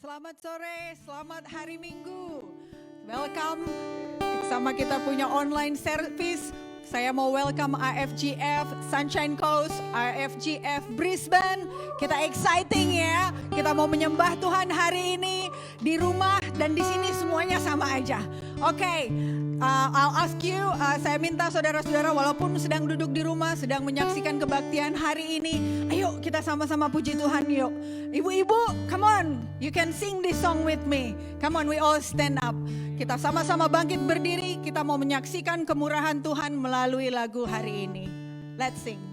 Selamat sore, selamat hari Minggu. Welcome sama kita punya online service. Saya mau welcome AFGF Sunshine Coast, AFGF Brisbane. Kita exciting ya. Kita mau menyembah Tuhan hari ini di rumah dan di sini semuanya sama aja. Oke, I'll ask you, saya minta saudara-saudara walaupun sedang duduk di rumah, sedang menyaksikan kebaktian hari ini, ayo kita sama-sama puji Tuhan yuk. Ibu-ibu, come on, you can sing this song with me. Come on, we all stand up. Kita sama-sama bangkit berdiri, kita mau menyaksikan kemurahan Tuhan melalui lagu hari ini. Let's sing.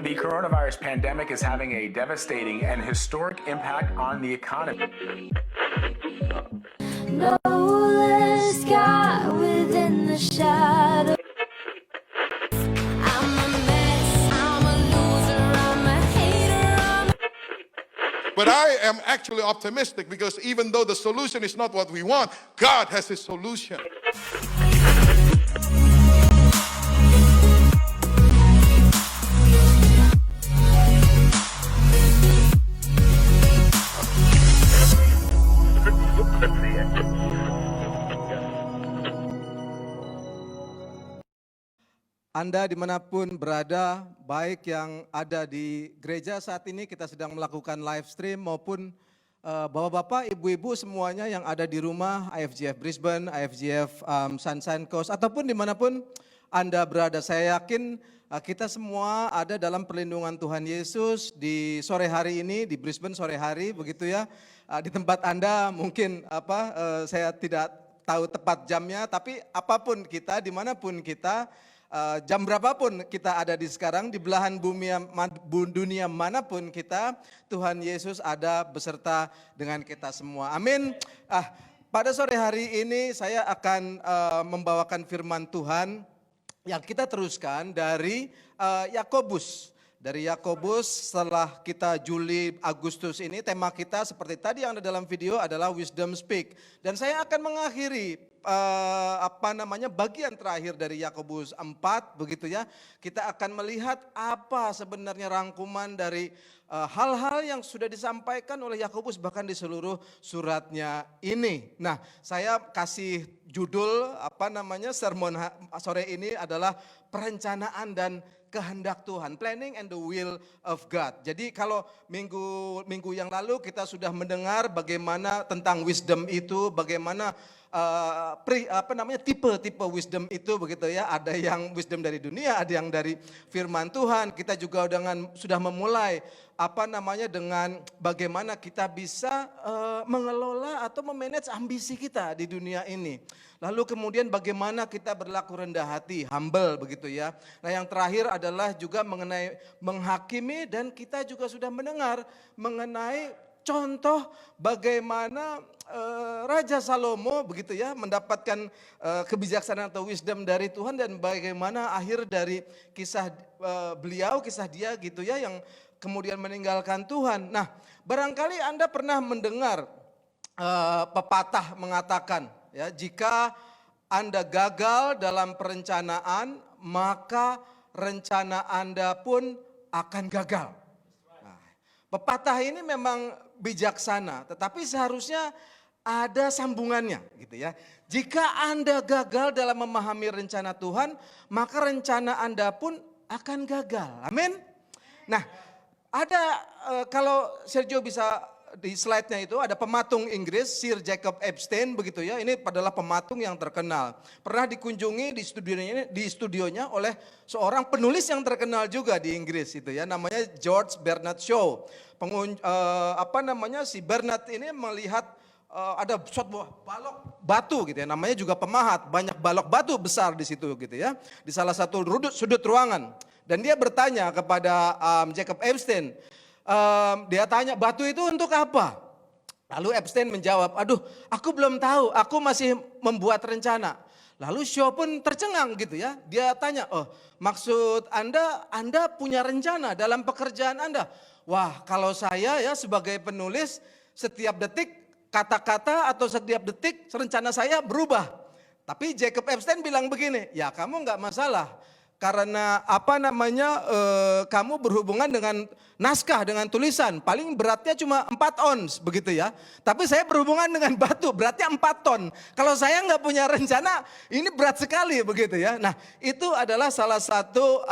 The coronavirus pandemic is having a devastating and historic impact on the economy. No less sky within the shadow. I'm a mess, I'm a loser, I'm a hater, But I am actually optimistic because even though the solution is not what we want, God has His solution. Anda dimanapun berada, baik yang ada di gereja saat ini kita sedang melakukan live stream maupun bapak-bapak, ibu-ibu semuanya yang ada di rumah IFGF Brisbane, IFGF Sunshine Coast ataupun dimanapun Anda berada. Saya yakin kita semua ada dalam perlindungan Tuhan Yesus di sore hari ini di Brisbane sore hari begitu ya. Di tempat Anda mungkin saya tidak tahu tepat jamnya, tapi apapun kita, dimanapun kita, jam berapapun kita ada di sekarang, di belahan bumi dunia manapun kita, Tuhan Yesus ada beserta dengan kita semua. Amin. Pada sore hari ini saya akan membawakan firman Tuhan yang kita teruskan dari Yakobus. Dari Yakobus setelah kita Juli Agustus ini tema kita seperti tadi yang ada dalam video adalah Wisdom Speak. Dan saya akan mengakhiri bagian terakhir dari Yakobus 4 begitu ya. Kita akan melihat apa sebenarnya rangkuman dari hal-hal yang sudah disampaikan oleh Yakobus bahkan di seluruh suratnya ini. Nah, saya kasih judul sermon sore ini adalah perencanaan dan kehendak Tuhan, planning and the will of God. Jadi kalau minggu yang lalu kita sudah mendengar bagaimana tentang wisdom itu, bagaimana tipe-tipe wisdom itu begitu ya. Ada yang wisdom dari dunia, ada yang dari firman Tuhan. Kita juga sudah memulai dengan bagaimana kita bisa mengelola atau memanage ambisi kita di dunia ini. Lalu kemudian bagaimana kita berlaku rendah hati, humble begitu ya. Nah yang terakhir adalah juga mengenai menghakimi, dan kita juga sudah mendengar mengenai contoh bagaimana Raja Salomo begitu ya mendapatkan kebijaksanaan atau wisdom dari Tuhan, dan bagaimana akhir dari kisah kisah dia gitu ya yang kemudian meninggalkan Tuhan. Nah, barangkali Anda pernah mendengar pepatah mengatakan ya, jika Anda gagal dalam perencanaan, maka rencana Anda pun akan gagal. Nah, pepatah ini memang bijaksana, tetapi seharusnya ada sambungannya gitu ya. Jika Anda gagal dalam memahami rencana Tuhan, maka rencana Anda pun akan gagal. Amin. Nah, ada kalau Sergio bisa di slide-nya itu ada pematung Inggris Sir Jacob Epstein begitu ya. Ini adalah pematung yang terkenal. Pernah dikunjungi di studionya oleh seorang penulis yang terkenal juga di Inggris itu ya, namanya George Bernard Shaw. Si Bernard ini melihat ada suatu balok batu gitu ya, namanya juga pemahat, banyak balok batu besar di situ gitu ya, di salah satu sudut ruangan. Dan dia bertanya kepada Jacob Epstein, dia tanya, batu itu untuk apa? Lalu Epstein menjawab, aduh aku belum tahu, aku masih membuat rencana. Lalu Shaw pun tercengang gitu ya, dia tanya, oh maksud Anda punya rencana dalam pekerjaan Anda? Wah, kalau saya ya sebagai penulis, setiap detik kata-kata atau setiap detik rencana saya berubah. Tapi Jacob Epstein bilang begini, ya kamu nggak masalah. Karena kamu berhubungan dengan naskah, dengan tulisan, paling beratnya cuma 4 ons begitu ya. Tapi saya berhubungan dengan batu, beratnya 4 ton. Kalau saya nggak punya rencana, ini berat sekali begitu ya. Nah itu adalah salah satu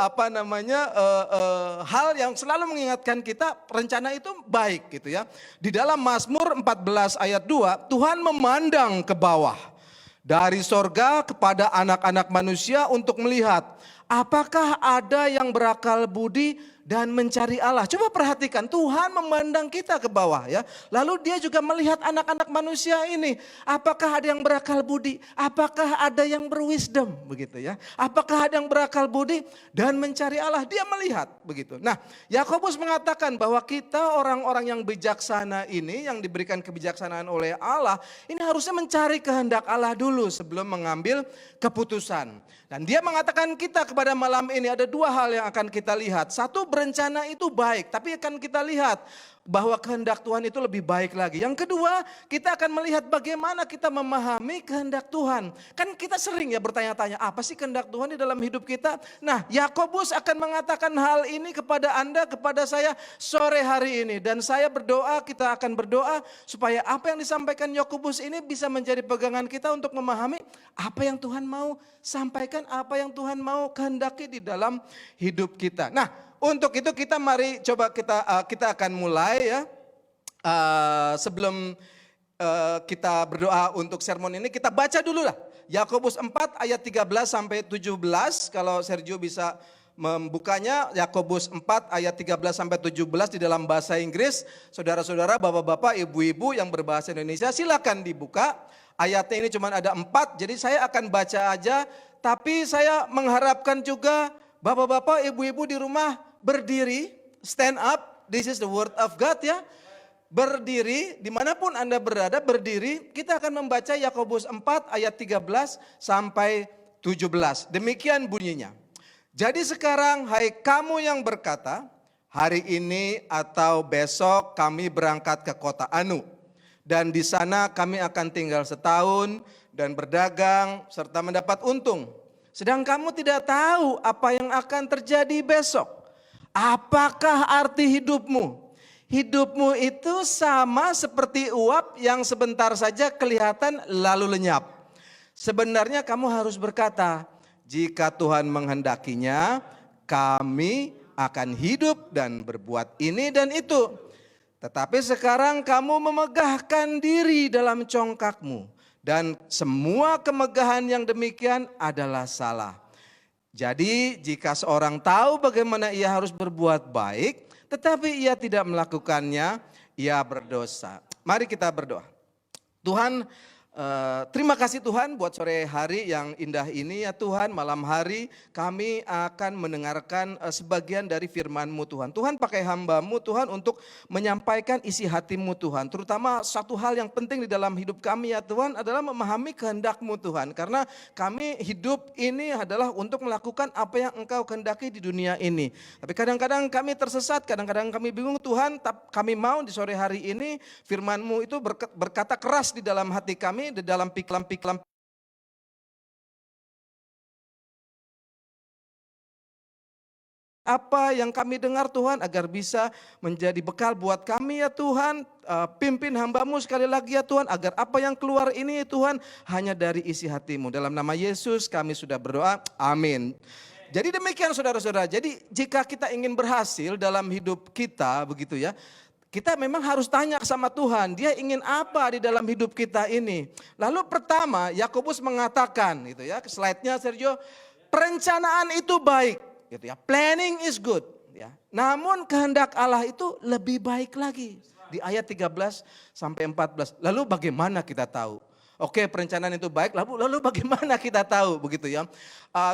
hal yang selalu mengingatkan kita, rencana itu baik gitu ya. Di dalam Mazmur 14 ayat 2, Tuhan memandang ke bawah dari sorga kepada anak-anak manusia untuk melihat apakah ada yang berakal budi dan mencari Allah. Coba perhatikan, Tuhan memandang kita ke bawah ya. Lalu dia juga melihat anak-anak manusia ini. Apakah ada yang berakal budi? Apakah ada yang berwisdom? Begitu ya. Apakah ada yang berakal budi dan mencari Allah? Dia melihat begitu. Nah, Yakobus mengatakan bahwa kita orang-orang yang bijaksana ini, yang diberikan kebijaksanaan oleh Allah, ini harusnya mencari kehendak Allah dulu sebelum mengambil keputusan. Dan dia mengatakan kita kepada malam ini ada dua hal yang akan kita lihat. Satu, berencana itu baik, tapi akan kita lihat bahwa kehendak Tuhan itu lebih baik lagi. Yang kedua, kita akan melihat bagaimana kita memahami kehendak Tuhan. Kan kita sering ya bertanya-tanya, apa sih kehendak Tuhan di dalam hidup kita? Nah, Yakobus akan mengatakan hal ini kepada Anda, kepada saya sore hari ini. Dan saya berdoa, kita akan berdoa supaya apa yang disampaikan Yakobus ini bisa menjadi pegangan kita untuk memahami apa yang Tuhan mau sampaikan, apa yang Tuhan mau kehendaki di dalam hidup kita. Nah, untuk itu kita mari coba kita akan mulai ya. Sebelum kita berdoa untuk sermon ini, kita baca dulu lah. Yakobus 4 ayat 13 sampai 17. Kalau Sergio bisa membukanya, Yakobus 4 ayat 13 sampai 17 di dalam bahasa Inggris. Saudara-saudara, bapak-bapak, ibu-ibu yang berbahasa Indonesia silakan dibuka. Ayatnya ini cuma ada 4, jadi saya akan baca aja. Tapi saya mengharapkan juga bapak-bapak, ibu-ibu di rumah berdiri, stand up, this is the word of God ya. Berdiri, dimanapun Anda berada berdiri, kita akan membaca Yakobus 4 ayat 13 sampai 17. Demikian bunyinya. Jadi sekarang hai kamu yang berkata, hari ini atau besok kami berangkat ke kota Anu. Dan di sana kami akan tinggal setahun dan berdagang serta mendapat untung. Sedang kamu tidak tahu apa yang akan terjadi besok. Apakah arti hidupmu? Hidupmu itu sama seperti uap yang sebentar saja kelihatan lalu lenyap. Sebenarnya kamu harus berkata, jika Tuhan menghendakinya, kami akan hidup dan berbuat ini dan itu. Tetapi sekarang kamu memegahkan diri dalam congkakmu. Dan semua kemegahan yang demikian adalah salah. Jadi jika seorang tahu bagaimana ia harus berbuat baik, tetapi ia tidak melakukannya, ia berdosa. Mari kita berdoa. Tuhan, terima kasih Tuhan buat sore hari yang indah ini ya Tuhan. Malam hari kami akan mendengarkan sebagian dari firman-Mu Tuhan. Tuhan pakai hamba-Mu Tuhan untuk menyampaikan isi hati-Mu Tuhan. Terutama satu hal yang penting di dalam hidup kami ya Tuhan adalah memahami kehendak-Mu Tuhan. Karena kami hidup ini adalah untuk melakukan apa yang Engkau kehendaki di dunia ini. Tapi kadang-kadang kami tersesat, kadang-kadang kami bingung Tuhan. Kami mau di sore hari ini firman-Mu itu berkata keras di dalam hati kami, di dalam pikiran-pikiran apa yang kami dengar Tuhan agar bisa menjadi bekal buat kami ya Tuhan. Pimpin hamba-Mu sekali lagi ya Tuhan, agar apa yang keluar ini Tuhan hanya dari isi hati-Mu. Dalam nama Yesus kami sudah berdoa, amin. Jadi demikian saudara-saudara, jadi jika kita ingin berhasil dalam hidup kita begitu ya, kita memang harus tanya sama Tuhan, Dia ingin apa di dalam hidup kita ini. Lalu pertama, Yakobus mengatakan, gitu ya, slide-nya Sergio, perencanaan itu baik, gitu ya, planning is good, ya. Namun kehendak Allah itu lebih baik lagi. Di ayat 13 sampai 14. Lalu bagaimana kita tahu? Oke, perencanaan itu baik, lalu bagaimana kita tahu begitu ya?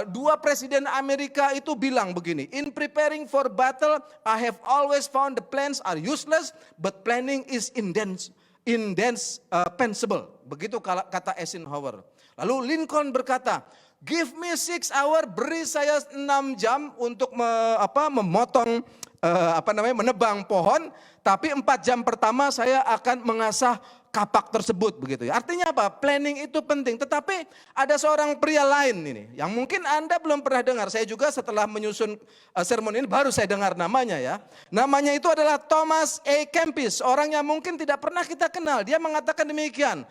Dua presiden Amerika itu bilang begini, in preparing for battle, I have always found the plans are useless, but planning is indispensable. Begitu kata Eisenhower. Lalu Lincoln berkata, give me 6 hours, beri saya 6 jam untuk memotong menebang pohon, tapi 4 jam pertama saya akan mengasah kapak tersebut begitu ya. Artinya apa? Planning itu penting. Tetapi ada seorang pria lain ini yang mungkin Anda belum pernah dengar. Saya juga setelah menyusun sermon ini baru saya dengar namanya ya. Namanya itu adalah Thomas A. Kempis, orang yang mungkin tidak pernah kita kenal. Dia mengatakan demikian.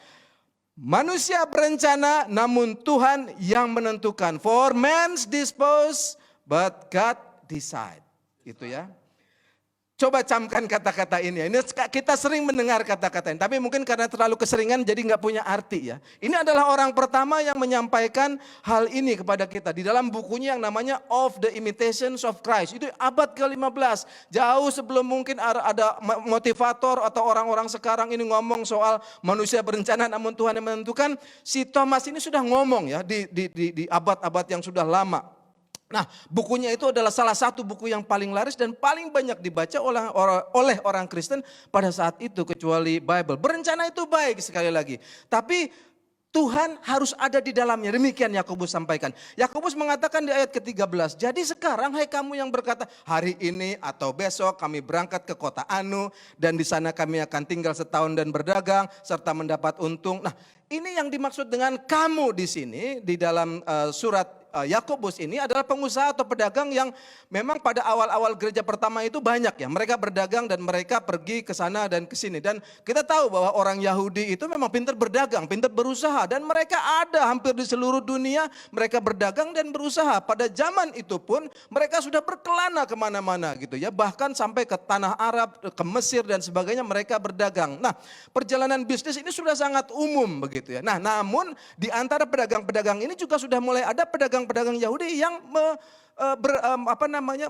Manusia berencana namun Tuhan yang menentukan. For man's dispose but God decide. Itu ya. Coba camkan kata-kata ini. Ini kita sering mendengar kata-kata ini, tapi mungkin karena terlalu keseringan jadi nggak punya arti ya. Ini adalah orang pertama yang menyampaikan hal ini kepada kita di dalam bukunya yang namanya Of the Imitations of Christ. Itu abad ke-15, jauh sebelum mungkin ada motivator atau orang-orang sekarang ini ngomong soal manusia berencana namun Tuhan yang menentukan. Si Thomas ini sudah ngomong ya di abad-abad yang sudah lama. Nah, bukunya itu adalah salah satu buku yang paling laris dan paling banyak dibaca oleh orang Kristen pada saat itu kecuali Bible. Berencana itu baik sekali lagi, tapi Tuhan harus ada di dalamnya. Demikian Yakobus sampaikan. Yakobus mengatakan di ayat ke-13, jadi sekarang hai kamu yang berkata, hari ini atau besok kami berangkat ke kota Anu dan di sana kami akan tinggal setahun dan berdagang serta mendapat untung. Nah, ini yang dimaksud dengan kamu di sini di dalam surat Yakobus ini adalah pengusaha atau pedagang yang memang pada awal-awal gereja pertama itu banyak ya. Mereka berdagang dan mereka pergi ke sana dan ke sini. Dan kita tahu bahwa orang Yahudi itu memang pintar berdagang, pintar berusaha. Dan mereka ada hampir di seluruh dunia mereka berdagang dan berusaha. Pada zaman itu pun mereka sudah berkelana kemana-mana gitu ya. Bahkan sampai ke tanah Arab, ke Mesir dan sebagainya mereka berdagang. Nah, perjalanan bisnis ini sudah sangat umum begitu ya. Nah, namun di antara pedagang-pedagang ini juga sudah mulai ada pedagang Yahudi yang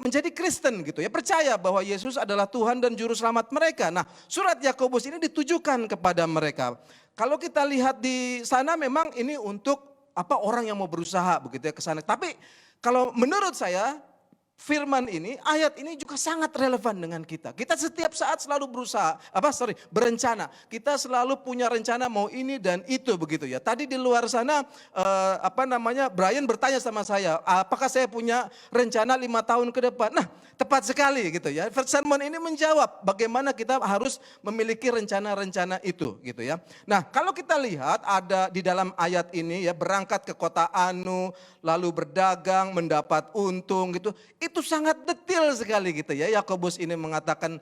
menjadi Kristen gitu ya, percaya bahwa Yesus adalah Tuhan dan juru selamat mereka. Nah, surat Yakobus ini ditujukan kepada mereka. Kalau kita lihat di sana memang ini untuk orang yang mau berusaha begitu ya ke sana. Tapi kalau menurut saya firman ini, ayat ini juga sangat relevan dengan kita. Kita setiap saat selalu berencana. Kita selalu punya rencana mau ini dan itu begitu ya. Tadi di luar sana Brian bertanya sama saya, apakah saya punya rencana 5 tahun ke depan? Nah, tepat sekali gitu ya. Sermon ini menjawab bagaimana kita harus memiliki rencana-rencana itu gitu ya. Nah, kalau kita lihat ada di dalam ayat ini ya, berangkat ke kota Anu, lalu berdagang, mendapat untung gitu. Itu sangat detail sekali gitu ya. Yakobus ini mengatakan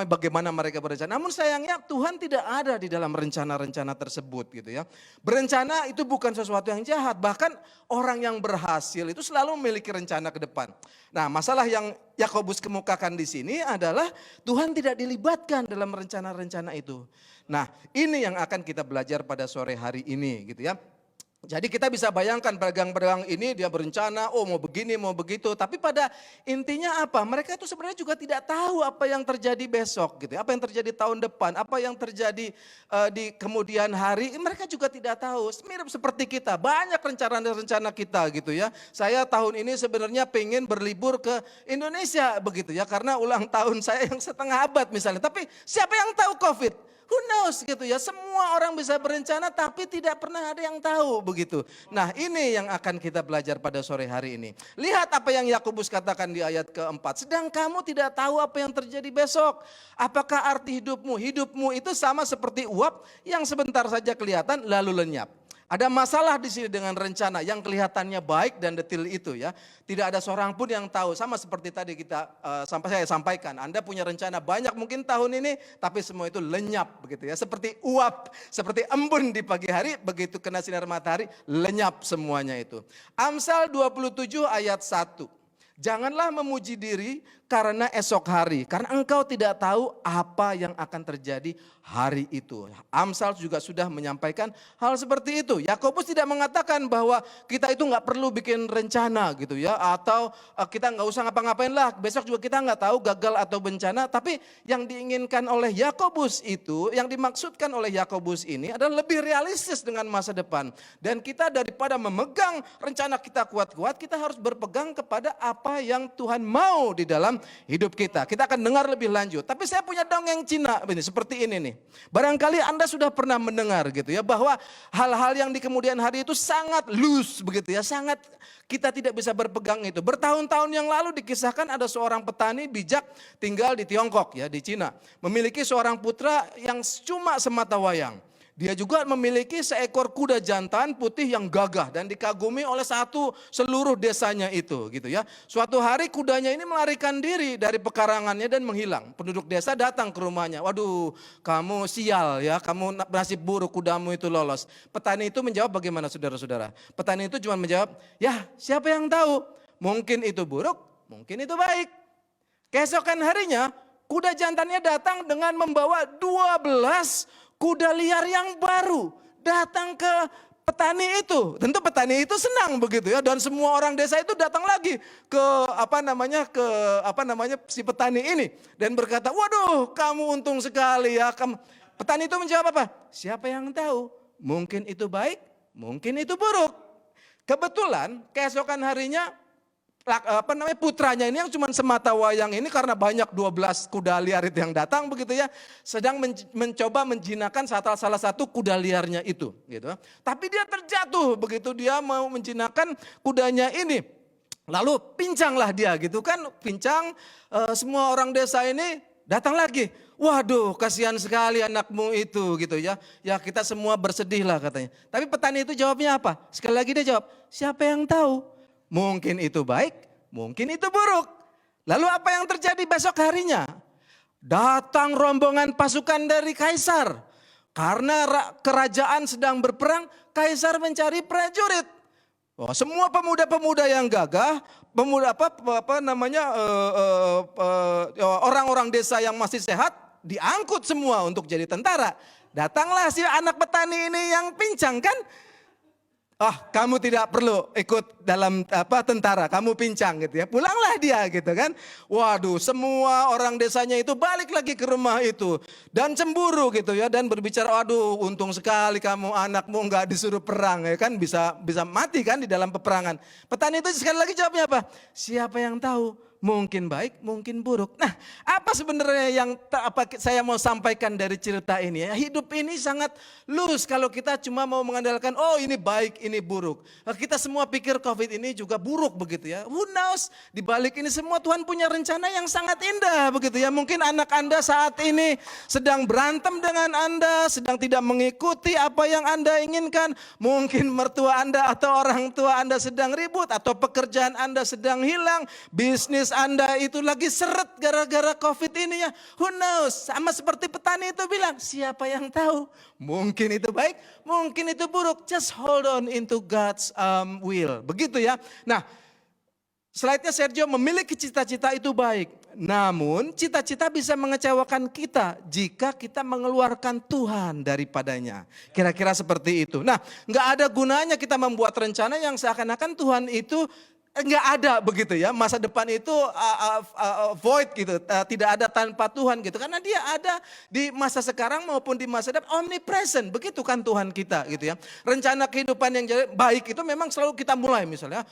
bagaimana mereka berencana. Namun sayangnya Tuhan tidak ada di dalam rencana-rencana tersebut gitu ya. Berencana itu bukan sesuatu yang jahat. Bahkan orang yang berhasil itu selalu memiliki rencana ke depan. Nah, masalah yang Yakobus kemukakan di sini adalah Tuhan tidak dilibatkan dalam rencana-rencana itu. Nah, ini yang akan kita belajar pada sore hari ini gitu ya. Jadi kita bisa bayangkan pedagang-pedagang ini dia berencana, mau begini, mau begitu. Tapi pada intinya apa? Mereka itu sebenarnya juga tidak tahu apa yang terjadi besok gitu. Apa yang terjadi tahun depan, apa yang terjadi di kemudian hari. Mereka juga tidak tahu. Mirip seperti kita, banyak rencana-rencana kita gitu ya. Saya tahun ini sebenarnya pengen berlibur ke Indonesia begitu ya. Karena ulang tahun saya yang setengah abad misalnya. Tapi siapa yang tahu COVID? Who knows gitu ya, semua orang bisa berencana tapi tidak pernah ada yang tahu begitu. Nah, ini yang akan kita belajar pada sore hari ini. Lihat apa yang Yakobus katakan di ayat keempat. Sedang kamu tidak tahu apa yang terjadi besok. Apakah arti hidupmu? Hidupmu itu sama seperti uap yang sebentar saja kelihatan lalu lenyap. Ada masalah di sini dengan rencana yang kelihatannya baik dan detail itu ya. Tidak ada seorang pun yang tahu. Sama seperti tadi saya sampaikan. Anda punya rencana banyak mungkin tahun ini, tapi semua itu lenyap begitu ya. Seperti uap, seperti embun di pagi hari, begitu kena sinar matahari, lenyap semuanya itu. Amsal 27 ayat 1. Janganlah memuji diri karena esok hari, karena engkau tidak tahu apa yang akan terjadi hari itu. Amsal juga sudah menyampaikan hal seperti itu. Yakobus tidak mengatakan bahwa kita itu nggak perlu bikin rencana gitu ya, atau kita nggak usah ngapa-ngapain lah. Besok juga kita nggak tahu gagal atau bencana. Tapi yang diinginkan oleh Yakobus itu, yang dimaksudkan oleh Yakobus ini adalah lebih realistis dengan masa depan. Dan kita daripada memegang rencana kita kuat-kuat, kita harus berpegang kepada apa yang Tuhan mau di dalam hidup kita. Kita akan dengar lebih lanjut. Tapi saya punya dongeng Cina ini, seperti ini nih. Barangkali Anda sudah pernah mendengar gitu ya, bahwa hal-hal yang di kemudian hari itu sangat loose begitu ya, sangat kita tidak bisa berpegang itu. Bertahun-tahun yang lalu dikisahkan ada seorang petani bijak tinggal di Tiongkok ya, di Cina. Memiliki seorang putra yang cuma semata wayang. Dia juga memiliki seekor kuda jantan putih yang gagah dan dikagumi oleh seluruh desanya itu gitu ya. Suatu hari kudanya ini melarikan diri dari pekarangannya dan menghilang. Penduduk desa datang ke rumahnya. Waduh, kamu sial ya, kamu nasib buruk, kudamu itu lolos. Petani itu menjawab bagaimana saudara-saudara? Petani itu cuma menjawab, ya siapa yang tahu? Mungkin itu buruk, mungkin itu baik. Keesokan harinya kuda jantannya datang dengan membawa 12 kuda liar yang baru. Datang ke petani itu. Tentu petani itu senang begitu ya. Dan semua orang desa itu datang lagi ke si petani ini. Dan berkata, waduh kamu untung sekali ya. Petani itu menjawab apa? Siapa yang tahu? Mungkin itu baik, mungkin itu buruk. Kebetulan keesokan harinya putranya ini yang cuma semata wayang ini karena banyak 12 kuda liar itu yang datang begitu ya, sedang mencoba menjinakkan salah satu kuda liarnya itu gitu. Tapi dia terjatuh begitu dia mau menjinakkan kudanya ini. Lalu pincanglah dia gitu kan, pincang, semua orang desa ini datang lagi. Waduh kasihan sekali anakmu itu gitu ya. Ya kita semua bersedih lah katanya. Tapi petani itu jawabnya apa? Sekali lagi dia jawab, siapa yang tahu? Mungkin itu baik, mungkin itu buruk. Lalu apa yang terjadi besok harinya? Datang rombongan pasukan dari kaisar. Karena kerajaan sedang berperang, kaisar mencari prajurit. Oh, semua pemuda-pemuda yang gagah, orang-orang desa yang masih sehat, diangkut semua untuk jadi tentara. Datanglah si anak petani ini yang pincang kan. Kamu tidak perlu ikut dalam tentara, kamu pincang gitu ya. Pulanglah dia gitu kan. Waduh, semua orang desanya itu balik lagi ke rumah itu dan cemburu gitu ya, dan berbicara, waduh untung sekali kamu, anakmu enggak disuruh perang ya kan, bisa mati kan di dalam peperangan. Petani itu sekali lagi jawabnya apa? Siapa yang tahu? Mungkin baik, mungkin buruk. Nah, apa sebenarnya yang saya mau sampaikan dari cerita ini ya? Hidup ini sangat loose kalau kita cuma mau mengandalkan, oh ini baik, ini buruk. Kita semua pikir COVID ini juga buruk begitu ya. Who knows? Di balik ini semua Tuhan punya rencana yang sangat indah begitu ya. Mungkin anak Anda saat ini sedang berantem dengan Anda, sedang tidak mengikuti apa yang Anda inginkan. Mungkin mertua Anda atau orang tua Anda sedang ribut, atau pekerjaan Anda sedang hilang, bisnis Anda itu lagi seret gara-gara COVID ini ya. Who knows? Sama seperti petani itu bilang, siapa yang tahu? Mungkin itu baik, mungkin itu buruk. Just hold on into God's will. Begitu ya. Nah, slide-nya Sergio, memiliki cita-cita itu baik. Namun cita-cita bisa mengecewakan kita jika kita mengeluarkan Tuhan daripadanya. Kira-kira seperti itu. Nah, nggak ada gunanya kita membuat rencana yang seakan-akan Tuhan itu enggak ada begitu ya, masa depan itu void gitu, tidak ada tanpa Tuhan gitu, karena dia ada di masa sekarang maupun di masa depan, omnipresent, begitu kan Tuhan kita gitu ya. Rencana kehidupan yang baik itu memang selalu kita mulai misalnya,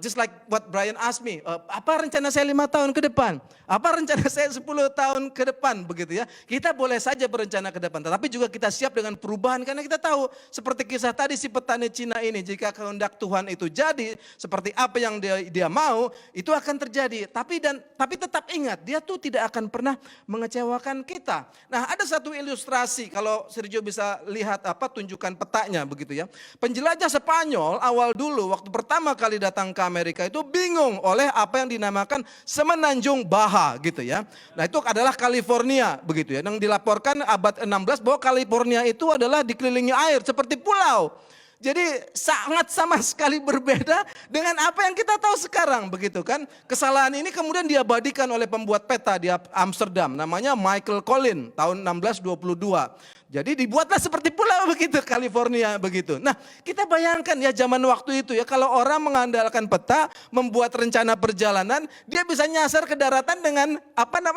just like what Brian asked me, apa rencana saya 5 tahun ke depan? Apa rencana saya 10 tahun ke depan begitu ya. Kita boleh saja berencana ke depan, tetapi juga kita siap dengan perubahan karena kita tahu seperti kisah tadi si petani Cina ini, jika kehendak Tuhan itu jadi seperti apa yang dia mau, itu akan terjadi. Tapi tetap ingat, dia tuh tidak akan pernah mengecewakan kita. Nah, ada satu ilustrasi kalau Sergio bisa lihat tunjukan petanya begitu ya. Penjelajah Spanyol awal dulu waktu pertama kali datang ke Amerika itu bingung oleh apa yang dinamakan Semenanjung Baja gitu ya. Nah, itu adalah California begitu ya. Yang dilaporkan abad 16 bahwa California itu adalah dikelilingi air seperti pulau. Jadi sangat sama sekali berbeda dengan apa yang kita tahu sekarang begitu kan. Kesalahan ini kemudian diabadikan oleh pembuat peta di Amsterdam, namanya Michael Collin tahun 1622. Jadi dibuatlah seperti pulau begitu California begitu. Nah, kita bayangkan ya zaman waktu itu ya, kalau orang mengandalkan peta membuat rencana perjalanan, dia bisa nyasar ke daratan dengan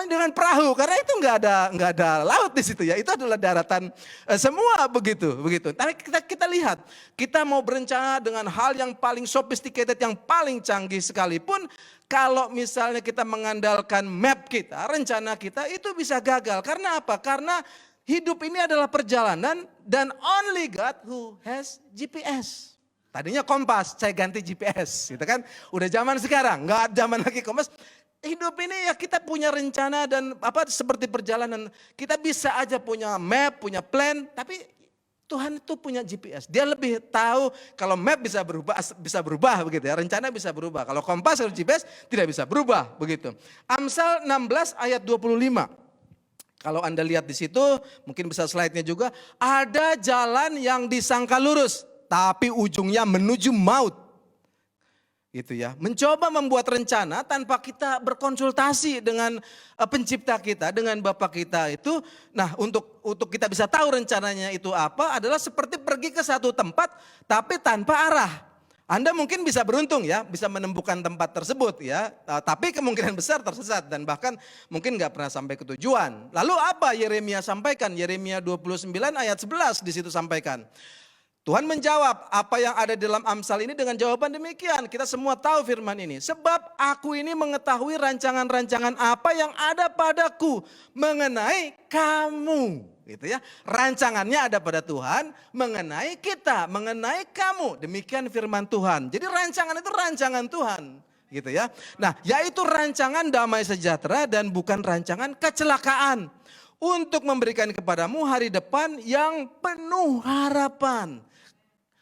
dengan perahu, karena itu nggak ada laut di situ ya. Itu adalah daratan semua begitu. Tapi kita lihat, kita mau berencana dengan hal yang paling sophisticated, yang paling canggih sekalipun, kalau misalnya kita mengandalkan map kita, rencana kita itu bisa gagal. Karena apa? Karena hidup ini adalah perjalanan dan only God who has GPS. Tadinya kompas, saya ganti GPS gitu kan. Udah zaman sekarang, nggak zaman lagi kompas. Hidup ini ya kita punya rencana dan seperti perjalanan. Kita bisa aja punya map, punya plan, tapi Tuhan itu punya GPS. Dia lebih tahu kalau map bisa berubah begitu ya. Rencana bisa berubah. Kalau kompas atau GPS tidak bisa berubah begitu. Amsal 16 ayat 25. Kalau Anda lihat di situ, mungkin bisa slide-nya juga, ada jalan yang disangka lurus, tapi ujungnya menuju maut. Gitu ya. Mencoba membuat rencana tanpa kita berkonsultasi dengan pencipta kita, dengan Bapa kita itu. Nah, untuk kita bisa tahu rencananya itu apa adalah seperti pergi ke satu tempat tapi tanpa arah. Anda mungkin bisa beruntung ya, bisa menemukan tempat tersebut ya, tapi kemungkinan besar tersesat dan bahkan mungkin nggak pernah sampai ke tujuan. Lalu apa Yeremia sampaikan? Yeremia 29 ayat 11 di situ sampaikan. Tuhan menjawab apa yang ada di dalam Amsal ini dengan jawaban demikian. Kita semua tahu firman ini. Sebab aku ini mengetahui rancangan-rancangan apa yang ada padaku mengenai kamu. Gitu ya. Rancangannya ada pada Tuhan mengenai kita, mengenai kamu. Demikian firman Tuhan. Jadi rancangan itu rancangan Tuhan. Gitu ya. Nah, yaitu rancangan damai sejahtera dan bukan rancangan kecelakaan. Untuk memberikan kepadamu hari depan yang penuh harapan.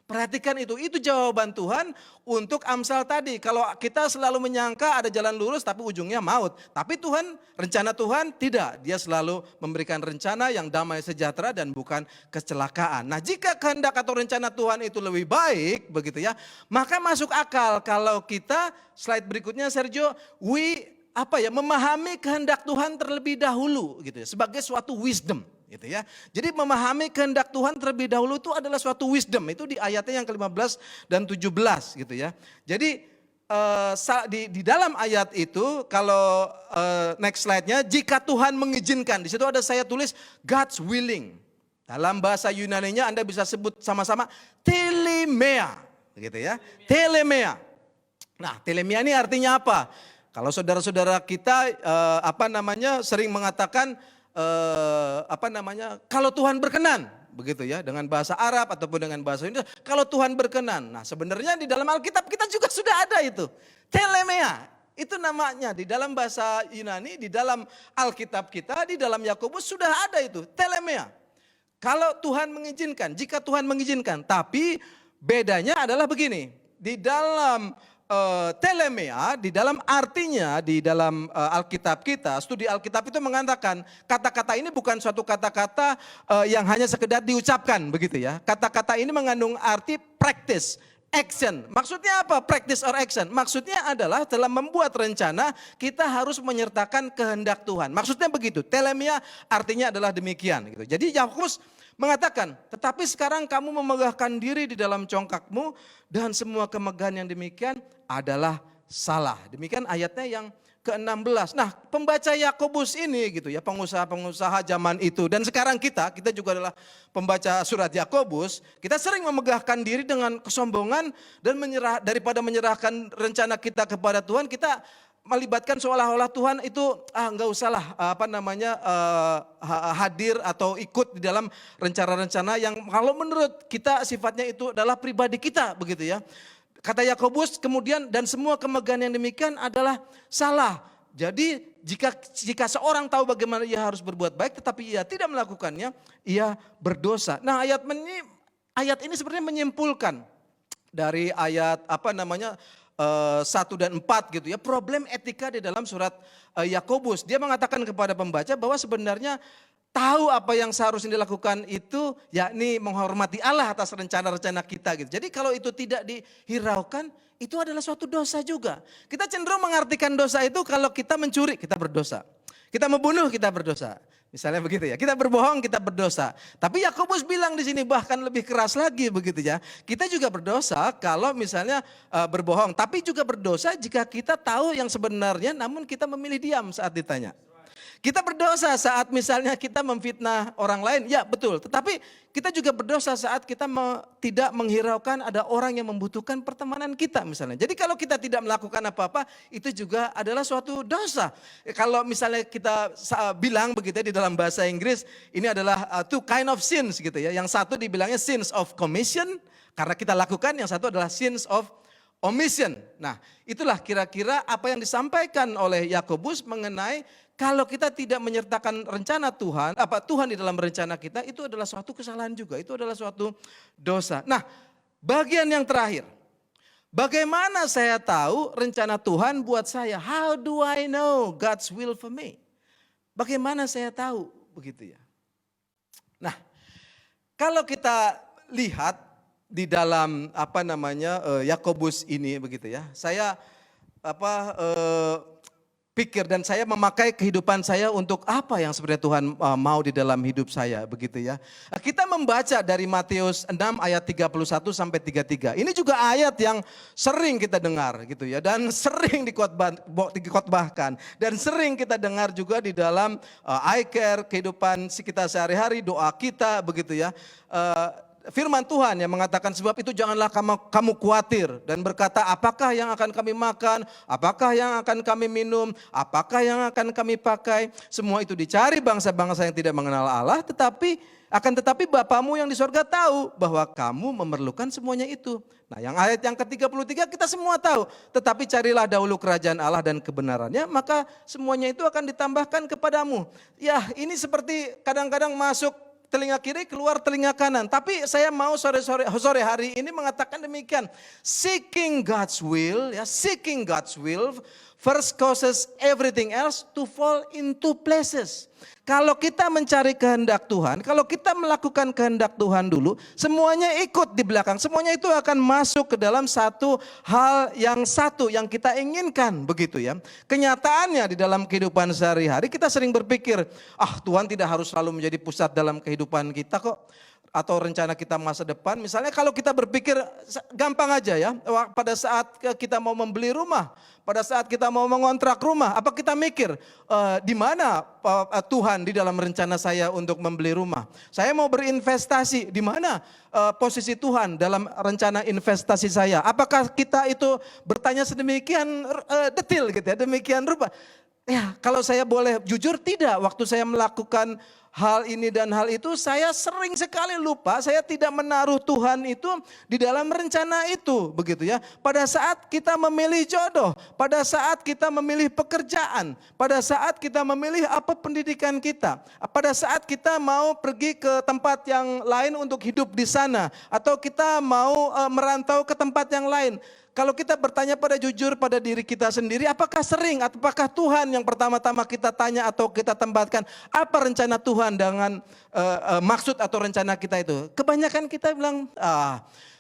Perhatikan itu jawaban Tuhan untuk Amsal tadi. Kalau kita selalu menyangka ada jalan lurus tapi ujungnya maut. Tapi Tuhan, rencana Tuhan tidak. Dia selalu memberikan rencana yang damai sejahtera dan bukan kecelakaan. Nah, jika kehendak atau rencana Tuhan itu lebih baik begitu ya, maka masuk akal kalau kita, slide berikutnya Sergio, memahami kehendak Tuhan terlebih dahulu gitu ya, sebagai suatu wisdom. Gitu ya. Jadi memahami kehendak Tuhan terlebih dahulu itu adalah suatu wisdom. Itu di ayatnya yang ke-15 dan 17 gitu ya. Jadi di dalam ayat itu kalau next slide-nya, jika Tuhan mengizinkan, di situ ada saya tulis God's willing. Dalam bahasa Yunaninya Anda bisa sebut sama-sama telemea gitu ya. Telemea. Nah, telemea ini artinya apa? Kalau saudara-saudara kita sering mengatakan kalau Tuhan berkenan, begitu ya, dengan bahasa Arab ataupun dengan bahasa Indonesia, kalau Tuhan berkenan. Nah, sebenarnya di dalam Alkitab kita juga sudah ada itu. Telemea, itu namanya di dalam bahasa Yunani, di dalam Alkitab kita, di dalam Yakobus sudah ada itu, telemea. Kalau Tuhan mengizinkan, jika Tuhan mengizinkan, tapi bedanya adalah begini, di dalam telemea, di dalam artinya, di dalam Alkitab kita, studi Alkitab itu mengatakan kata-kata ini bukan suatu kata-kata yang hanya sekedar diucapkan begitu ya. Kata-kata ini mengandung arti practice, action. Maksudnya apa? Practice or action. Maksudnya adalah dalam membuat rencana kita harus menyertakan kehendak Tuhan. Maksudnya begitu. Telemea artinya adalah demikian gitu. Jadi Yakobus mengatakan, tetapi sekarang kamu memegahkan diri di dalam congkakmu dan semua kemegahan yang demikian adalah salah. Demikian ayatnya yang ke-16. Nah, pembaca Yakobus ini gitu ya, pengusaha-pengusaha zaman itu dan sekarang kita juga adalah pembaca surat Yakobus, kita sering memegahkan diri dengan kesombongan dan daripada menyerahkan rencana kita kepada Tuhan, kita melibatkan seolah-olah Tuhan itu nggak usahlah hadir atau ikut di dalam rencana-rencana yang kalau menurut kita sifatnya itu adalah pribadi kita begitu ya. Kata Yakobus kemudian dan semua kemegahan yang demikian adalah salah. Jadi jika seorang tahu bagaimana ia harus berbuat baik tetapi ia tidak melakukannya, ia berdosa. Nah, ayat ini sebenarnya menyimpulkan dari ayat 1 dan 4 gitu ya, problem etika di dalam surat Yakobus. Dia mengatakan kepada pembaca bahwa sebenarnya tahu apa yang seharusnya dilakukan itu yakni menghormati Allah atas rencana-rencana kita gitu. Jadi kalau itu tidak dihiraukan itu adalah suatu dosa juga. Kita cenderung mengartikan dosa itu kalau kita mencuri kita berdosa. Kita membunuh kita berdosa. Misalnya begitu ya, kita berbohong kita berdosa. Tapi Yakobus bilang di sini bahkan lebih keras lagi begitu ya. Kita juga berdosa kalau misalnya berbohong, tapi juga berdosa jika kita tahu yang sebenarnya namun kita memilih diam saat ditanya. Kita berdosa saat misalnya kita memfitnah orang lain, ya betul. Tetapi kita juga berdosa saat kita tidak menghiraukan ada orang yang membutuhkan pertemanan kita misalnya. Jadi kalau kita tidak melakukan apa-apa, itu juga adalah suatu dosa. Kalau misalnya kita bilang begitu di dalam bahasa Inggris, ini adalah two kind of sins gitu ya. Yang satu dibilangnya sins of commission, karena kita lakukan, yang satu adalah sins of omission. Nah, itulah kira-kira apa yang disampaikan oleh Yakobus mengenai kalau kita tidak menyertakan rencana Tuhan, Tuhan di dalam rencana kita, itu adalah suatu kesalahan juga, itu adalah suatu dosa. Nah, bagian yang terakhir, bagaimana saya tahu rencana Tuhan buat saya? How do I know God's will for me? Bagaimana saya tahu begitu ya? Nah, kalau kita lihat di dalam Yakobus ini begitu ya. Saya pikir dan saya memakai kehidupan saya untuk apa yang sebenarnya Tuhan mau di dalam hidup saya begitu ya. Kita membaca dari Matius 6 ayat 31 sampai 33. Ini juga ayat yang sering kita dengar gitu ya, dan sering dikotbahkan dan sering kita dengar juga di dalam iCare, kehidupan kita sehari-hari, doa kita begitu ya. Firman Tuhan yang mengatakan sebab itu janganlah kamu khawatir dan berkata apakah yang akan kami makan, apakah yang akan kami minum, apakah yang akan kami pakai. Semua itu dicari bangsa-bangsa yang tidak mengenal Allah, tetapi Bapamu yang di sorga tahu bahwa kamu memerlukan semuanya itu. Nah yang ayat yang ke-33 kita semua tahu, tetapi carilah dahulu kerajaan Allah dan kebenarannya, maka semuanya itu akan ditambahkan kepadamu. Ya ini seperti kadang-kadang masuk telinga kiri, keluar telinga kanan. Tapi saya mau sore hari ini mengatakan demikian. Seeking God's will first causes everything else to fall into places. Kalau kita mencari kehendak Tuhan, kalau kita melakukan kehendak Tuhan dulu, semuanya ikut di belakang. Semuanya itu akan masuk ke dalam satu hal yang kita inginkan, begitu ya. Kenyataannya di dalam kehidupan sehari-hari kita sering berpikir, Tuhan tidak harus selalu menjadi pusat dalam kehidupan kita kok. Atau rencana kita masa depan. Misalnya kalau kita berpikir gampang aja ya, pada saat kita mau membeli rumah, pada saat kita mau mengontrak rumah, apa kita mikir di mana Tuhan di dalam rencana saya untuk membeli rumah? Saya mau berinvestasi, di mana posisi Tuhan dalam rencana investasi saya? Apakah kita itu bertanya sedemikian detil gitu ya, demikian rupa? Ya, kalau saya boleh jujur tidak, waktu saya melakukan hal ini dan hal itu, saya sering sekali lupa, saya tidak menaruh Tuhan itu di dalam rencana itu, begitu ya. Pada saat kita memilih jodoh, pada saat kita memilih pekerjaan, pada saat kita memilih apa pendidikan kita, pada saat kita mau pergi ke tempat yang lain untuk hidup di sana, atau kita mau merantau ke tempat yang lain. Kalau kita bertanya pada jujur pada diri kita sendiri, apakah sering, apakah Tuhan yang pertama-tama kita tanya atau kita tempatkan, apa rencana Tuhan dengan maksud atau rencana kita itu? Kebanyakan kita bilang,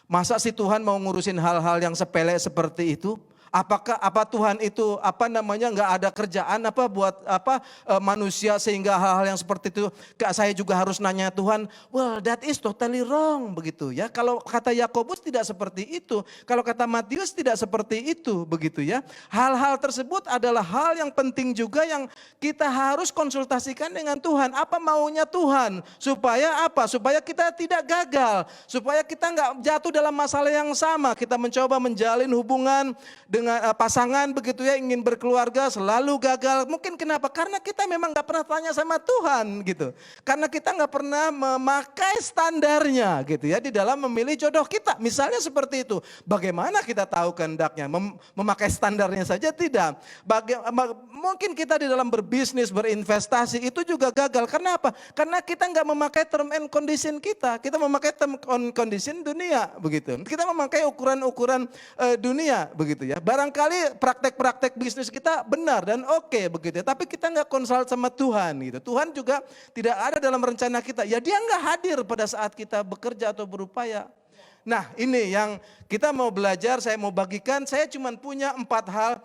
masa sih Tuhan mau ngurusin hal-hal yang sepele seperti itu? Apa Tuhan itu nggak ada kerjaan buat manusia sehingga hal-hal yang seperti itu saya juga harus nanya Tuhan. Well, that is totally wrong begitu ya. Kalau kata Yakobus tidak seperti itu, kalau kata Matius tidak seperti itu begitu ya. Hal-hal tersebut adalah hal yang penting juga yang kita harus konsultasikan dengan Tuhan. Apa maunya Tuhan? Supaya apa? Supaya kita tidak gagal, supaya kita nggak jatuh dalam masalah yang sama. Kita mencoba menjalin hubungan dengan pasangan begitu ya, ingin berkeluarga selalu gagal. Mungkin kenapa? Karena kita memang gak pernah tanya sama Tuhan gitu. Karena kita gak pernah memakai standarnya gitu ya di dalam memilih jodoh kita. Misalnya seperti itu. Bagaimana kita tahu kehendaknya? Memakai standarnya saja tidak. Mungkin kita di dalam berbisnis, berinvestasi itu juga gagal. Karena apa? Karena kita gak memakai term and condition kita. Kita memakai term and condition dunia begitu. Kita memakai ukuran-ukuran dunia begitu ya. Barangkali praktek-praktek bisnis kita benar dan oke begitu ya. Tapi kita nggak konsult sama Tuhan gitu. Tuhan juga tidak ada dalam rencana kita. Ya dia nggak hadir pada saat kita bekerja atau berupaya. Nah ini yang kita mau belajar, saya mau bagikan. Saya cuma punya 4 hal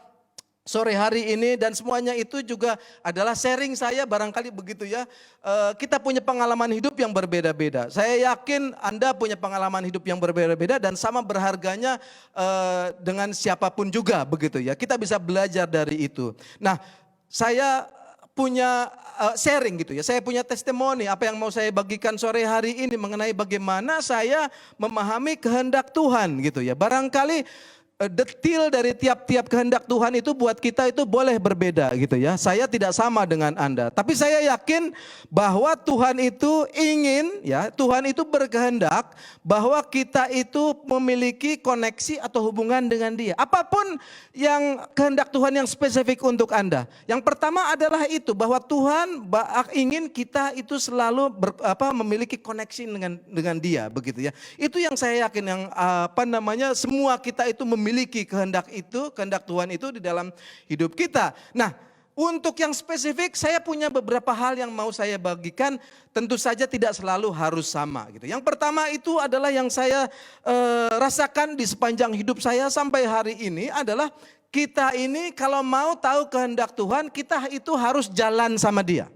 sore hari ini dan semuanya itu juga adalah sharing saya barangkali begitu ya. Kita punya pengalaman hidup yang berbeda-beda. Saya yakin Anda punya pengalaman hidup yang berbeda-beda dan sama berharganya dengan siapapun juga begitu ya. Kita bisa belajar dari itu. Nah, saya punya sharing gitu ya. Saya punya testimoni apa yang mau saya bagikan sore hari ini mengenai bagaimana saya memahami kehendak Tuhan gitu ya. Barangkali detil dari tiap-tiap kehendak Tuhan itu buat kita itu boleh berbeda gitu ya. Saya tidak sama dengan Anda, tapi saya yakin bahwa Tuhan itu ingin ya, Tuhan itu berkehendak bahwa kita itu memiliki koneksi atau hubungan dengan Dia. Apapun yang kehendak Tuhan yang spesifik untuk Anda. Yang pertama adalah itu bahwa Tuhan ingin kita itu selalu memiliki koneksi dengan Dia begitu ya. Itu yang saya yakin yang semua kita itu memiliki kehendak Tuhan itu di dalam hidup kita. Nah, untuk yang spesifik saya punya beberapa hal yang mau saya bagikan, tentu saja tidak selalu harus sama gitu. Yang pertama itu adalah yang saya rasakan di sepanjang hidup saya sampai hari ini adalah kita ini kalau mau tahu kehendak Tuhan, kita itu harus jalan sama Dia.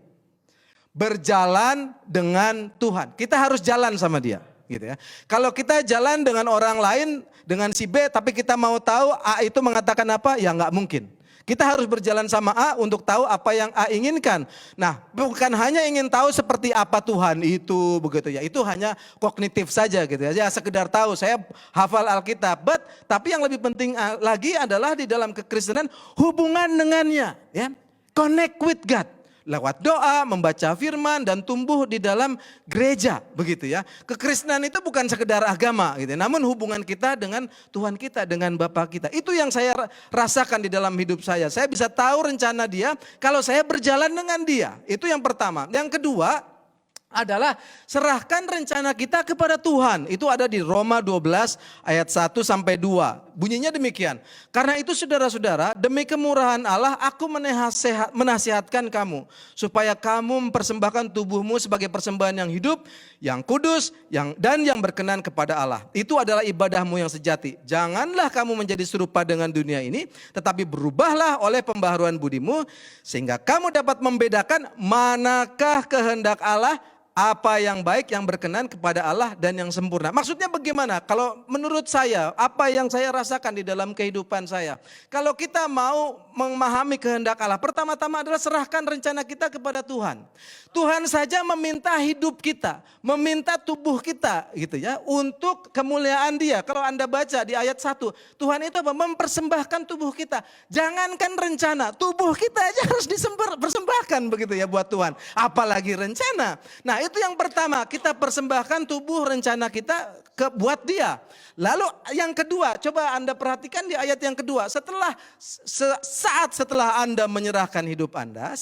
Berjalan dengan Tuhan. Kita harus jalan sama Dia, gitu ya. Kalau kita jalan dengan orang lain, dengan si B, tapi kita mau tahu A itu mengatakan apa, ya nggak mungkin. Kita harus berjalan sama A untuk tahu apa yang A inginkan. Nah, bukan hanya ingin tahu seperti apa Tuhan itu, begitu ya. Itu hanya kognitif saja gitu ya. Ya sekedar tahu, saya hafal Alkitab. Tapi yang lebih penting lagi adalah di dalam kekristenan hubungan dengannya, ya. Connect with God. Lewat doa, membaca firman, dan tumbuh di dalam gereja, begitu ya. Kekristenan itu bukan sekedar agama, gitu. Namun hubungan kita dengan Tuhan kita, dengan Bapa kita. Itu yang saya rasakan di dalam hidup saya. Saya bisa tahu rencana Dia kalau saya berjalan dengan Dia. Itu yang pertama. Yang kedua adalah serahkan rencana kita kepada Tuhan. Itu ada di Roma 12 ayat 1 sampai 2. Bunyinya demikian. Karena itu saudara-saudara, demi kemurahan Allah aku menasihatkan kamu supaya kamu mempersembahkan tubuhmu sebagai persembahan yang hidup, yang kudus, dan yang berkenan kepada Allah. Itu adalah ibadahmu yang sejati. Janganlah kamu menjadi serupa dengan dunia ini, tetapi berubahlah oleh pembaharuan budimu sehingga kamu dapat membedakan manakah kehendak Allah, apa yang baik, yang berkenan kepada Allah dan yang sempurna. Maksudnya bagaimana? Kalau menurut saya, apa yang saya rasakan di dalam kehidupan saya. Kalau kita mau memahami kehendak Allah, pertama-tama adalah serahkan rencana kita kepada Tuhan. Tuhan saja meminta hidup kita, meminta tubuh kita gitu ya, untuk kemuliaan Dia. Kalau Anda baca di ayat 1, Tuhan itu apa? Mempersembahkan tubuh kita. Jangankan rencana, tubuh kita aja harus dipersembahkan begitu ya buat Tuhan. Apalagi rencana. Nah, itu yang pertama, kita persembahkan tubuh rencana kita buat Dia. Lalu yang kedua, coba Anda perhatikan di ayat yang kedua. Sesaat setelah Anda menyerahkan hidup Anda,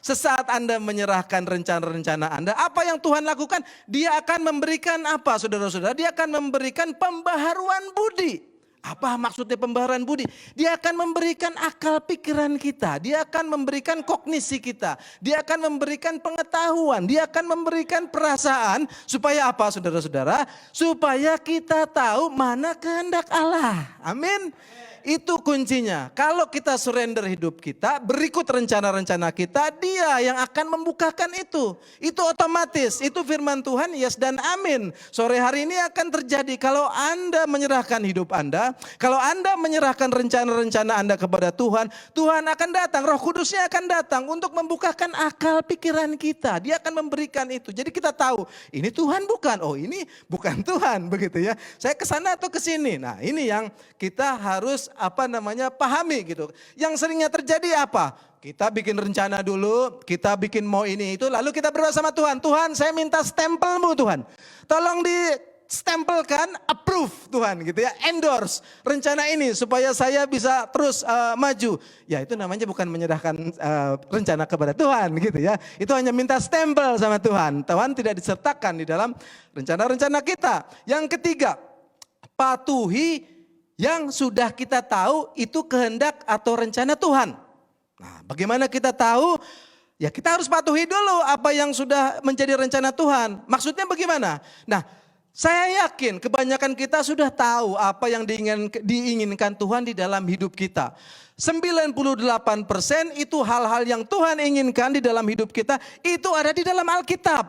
sesaat Anda menyerahkan rencana-rencana Anda, apa yang Tuhan lakukan? Dia akan memberikan apa, saudara-saudara? Dia akan memberikan pembaharuan budi. Apa maksudnya pembaharuan budi? Dia akan memberikan akal pikiran kita. Dia akan memberikan kognisi kita. Dia akan memberikan pengetahuan. Dia akan memberikan perasaan. Supaya apa saudara-saudara? Supaya kita tahu mana kehendak Allah. Amin. Itu kuncinya. Kalau kita surrender hidup kita, berikut rencana-rencana kita, Dia yang akan membukakan itu. Itu otomatis, itu firman Tuhan, yes dan amin. Sore hari ini akan terjadi kalau Anda menyerahkan hidup Anda, kalau Anda menyerahkan rencana-rencana Anda kepada Tuhan, Tuhan akan datang, Roh Kudusnya akan datang untuk membukakan akal pikiran kita. Dia akan memberikan itu. Jadi kita tahu, ini Tuhan bukan, oh ini bukan Tuhan, begitu ya. Saya ke sana atau ke sini. Nah, ini yang kita harus pahami gitu. Yang seringnya terjadi apa? Kita bikin rencana dulu, kita bikin mau ini itu, lalu kita berdoa sama Tuhan. Tuhan, saya minta stempelmu Tuhan. Tolong di stempelkan, approve Tuhan gitu ya, endorse rencana ini supaya saya bisa terus maju. Ya itu namanya bukan menyerahkan rencana kepada Tuhan gitu ya. Itu hanya minta stempel sama Tuhan. Tuhan tidak disertakan di dalam rencana-rencana kita. Yang ketiga, patuhi yang sudah kita tahu itu kehendak atau rencana Tuhan. Nah, bagaimana kita tahu? Ya kita harus patuhi dulu apa yang sudah menjadi rencana Tuhan. Maksudnya bagaimana? Nah, saya yakin kebanyakan kita sudah tahu apa yang diinginkan Tuhan di dalam hidup kita. 98% itu hal-hal yang Tuhan inginkan di dalam hidup kita, itu ada di dalam Alkitab.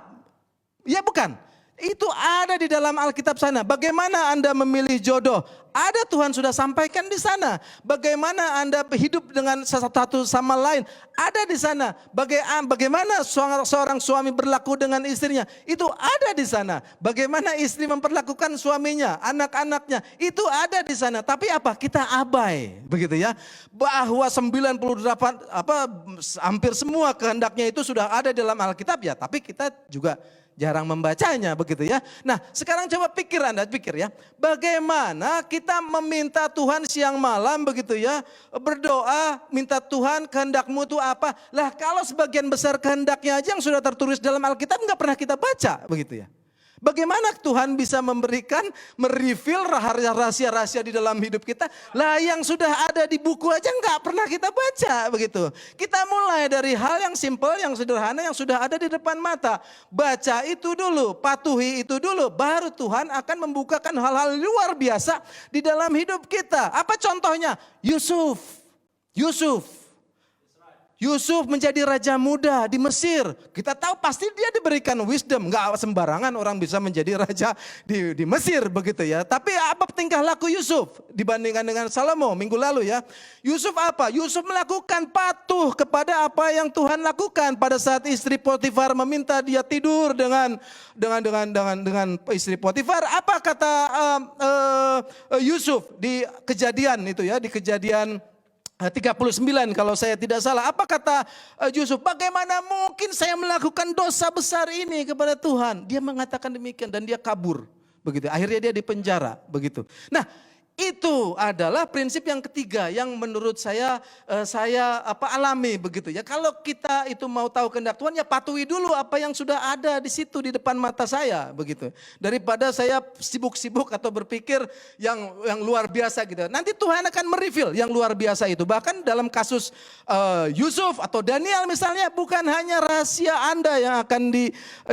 Ya bukan? Itu ada di dalam Alkitab sana. Bagaimana Anda memilih jodoh? Ada, Tuhan sudah sampaikan di sana. Bagaimana Anda hidup dengan satu sama lain? Ada di sana. Bagaimana seorang suami berlaku dengan istrinya? Itu ada di sana. Bagaimana istri memperlakukan suaminya, anak-anaknya? Itu ada di sana. Tapi apa? Kita abai, begitu ya. Bahwa 98 hampir semua kehendaknya itu sudah ada dalam Alkitab ya. Tapi kita juga jarang membacanya begitu ya. Nah sekarang coba Anda pikir ya. Bagaimana kita meminta Tuhan siang malam begitu ya. Berdoa minta Tuhan kehendakmu itu apa. Lah kalau sebagian besar kehendaknya aja yang sudah tertulis dalam Alkitab nggak pernah kita baca begitu ya. Bagaimana Tuhan bisa memberikan, mereveal rahasia-rahasia di dalam hidup kita? Lah yang sudah ada di buku aja nggak pernah kita baca begitu. Kita mulai dari hal yang simple, yang sederhana, yang sudah ada di depan mata. Baca itu dulu, patuhi itu dulu, baru Tuhan akan membukakan hal-hal luar biasa di dalam hidup kita. Apa contohnya? Yusuf menjadi raja muda di Mesir. Kita tahu pasti dia diberikan wisdom. Enggak sembarangan orang bisa menjadi raja di Mesir begitu ya. Tapi apa tingkah laku Yusuf dibandingkan dengan Salomo minggu lalu ya. Yusuf apa? Yusuf melakukan patuh kepada apa yang Tuhan lakukan pada saat istri Potifar meminta dia tidur dengan istri Potifar. Apa kata Yusuf di Kejadian itu ya, di Kejadian 39 kalau saya tidak salah. Apa kata Yusuf? Bagaimana mungkin saya melakukan dosa besar ini kepada Tuhan? Dia mengatakan demikian dan dia kabur. Begitu. Akhirnya dia dipenjara. Begitu. Nah, itu adalah prinsip yang ketiga yang menurut saya alami begitu ya. Kalau kita itu mau tahu kehendak Tuhan ya patuhi dulu apa yang sudah ada di situ di depan mata saya begitu. Daripada saya sibuk-sibuk atau berpikir yang luar biasa gitu. Nanti Tuhan akan mereveal yang luar biasa itu. Bahkan dalam kasus Yusuf atau Daniel misalnya bukan hanya rahasia Anda yang akan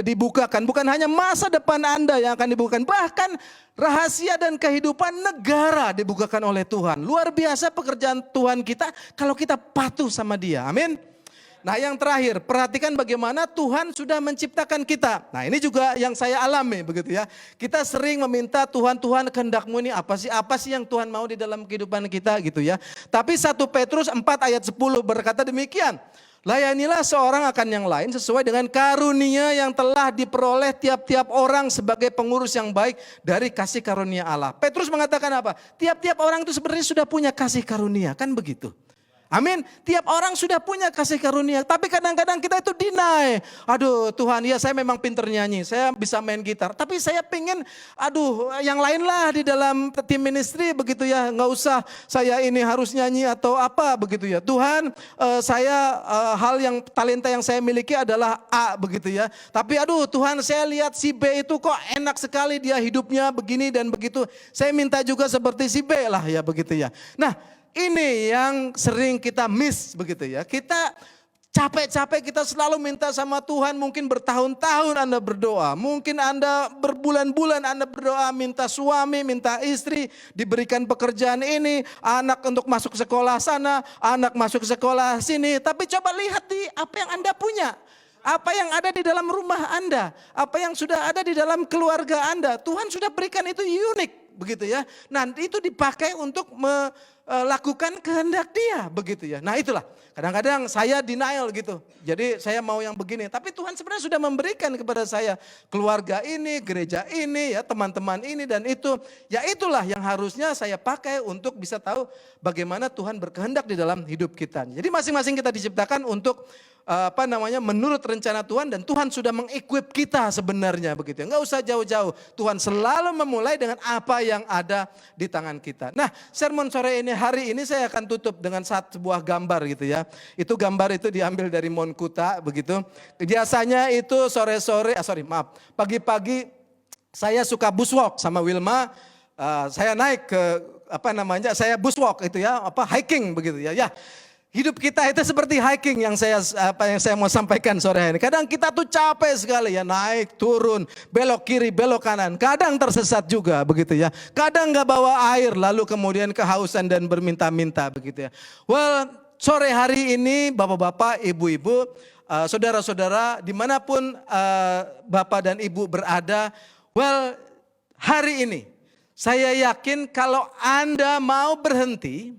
dibukakan, bukan hanya masa depan Anda yang akan dibukakan, bahkan rahasia dan kehidupan negara dibukakan oleh Tuhan. Luar biasa pekerjaan Tuhan kita kalau kita patuh sama Dia. Amin. Nah yang terakhir, perhatikan bagaimana Tuhan sudah menciptakan kita. Nah ini juga yang saya alami begitu ya. Kita sering meminta Tuhan kehendak-Mu ini apa sih yang Tuhan mau di dalam kehidupan kita gitu ya. Tapi 1 Petrus 4 ayat 10 berkata demikian. Layanilah seorang akan yang lain sesuai dengan karunia yang telah diperoleh tiap-tiap orang sebagai pengurus yang baik dari kasih karunia Allah. Petrus mengatakan apa? Tiap-tiap orang itu sebenarnya sudah punya kasih karunia, kan begitu? Amin. Tiap orang sudah punya kasih karunia. Tapi kadang-kadang kita itu deny. Aduh Tuhan ya saya memang pinter nyanyi. Saya bisa main gitar. Tapi saya pengen yang lain lah di dalam tim ministry begitu ya. Nggak usah saya ini harus nyanyi atau apa begitu ya. Tuhan hal yang talenta yang saya miliki adalah A begitu ya. Tapi Tuhan saya lihat si B itu kok enak sekali dia hidupnya begini dan begitu. Saya minta juga seperti si B lah ya begitu ya. Nah ini yang sering kita miss begitu ya. Kita capek-capek kita selalu minta sama Tuhan. Mungkin bertahun-tahun Anda berdoa. Mungkin Anda berbulan-bulan Anda berdoa. Minta suami, minta istri. Diberikan pekerjaan ini. Anak untuk masuk sekolah sana. Anak masuk sekolah sini. Tapi coba lihat di apa yang Anda punya. Apa yang ada di dalam rumah Anda. Apa yang sudah ada di dalam keluarga Anda. Tuhan sudah berikan itu unik begitu ya. Nah itu dipakai untuk melakukan kehendak Dia begitu ya. Nah itulah kadang-kadang saya denial gitu. Jadi saya mau yang begini. Tapi Tuhan sebenarnya sudah memberikan kepada saya keluarga ini, gereja ini, ya teman-teman ini dan itu. Ya itulah yang harusnya saya pakai untuk bisa tahu bagaimana Tuhan berkehendak di dalam hidup kita. Jadi masing-masing kita diciptakan untuk menurut rencana Tuhan dan Tuhan sudah mengequip kita sebenarnya begitu. Enggak usah jauh-jauh. Tuhan selalu memulai dengan apa yang ada di tangan kita. Nah, sermon sore ini hari ini saya akan tutup dengan sebuah gambar gitu ya. Itu gambar itu diambil dari Monkuta begitu. Biasanya itu pagi-pagi saya suka bushwalk sama Wilma. Saya naik ke saya bushwalk itu ya, hiking begitu ya. Ya. Hidup kita itu seperti hiking yang saya mau sampaikan sore hari ini. Kadang kita tuh capek sekali ya naik, turun, belok kiri, belok kanan. Kadang tersesat juga begitu ya. Kadang nggak bawa air lalu kemudian kehausan dan berminta-minta begitu ya. Well sore hari ini bapak-bapak, ibu-ibu, saudara-saudara dimanapun bapak dan ibu berada. Well hari ini saya yakin kalau Anda mau berhenti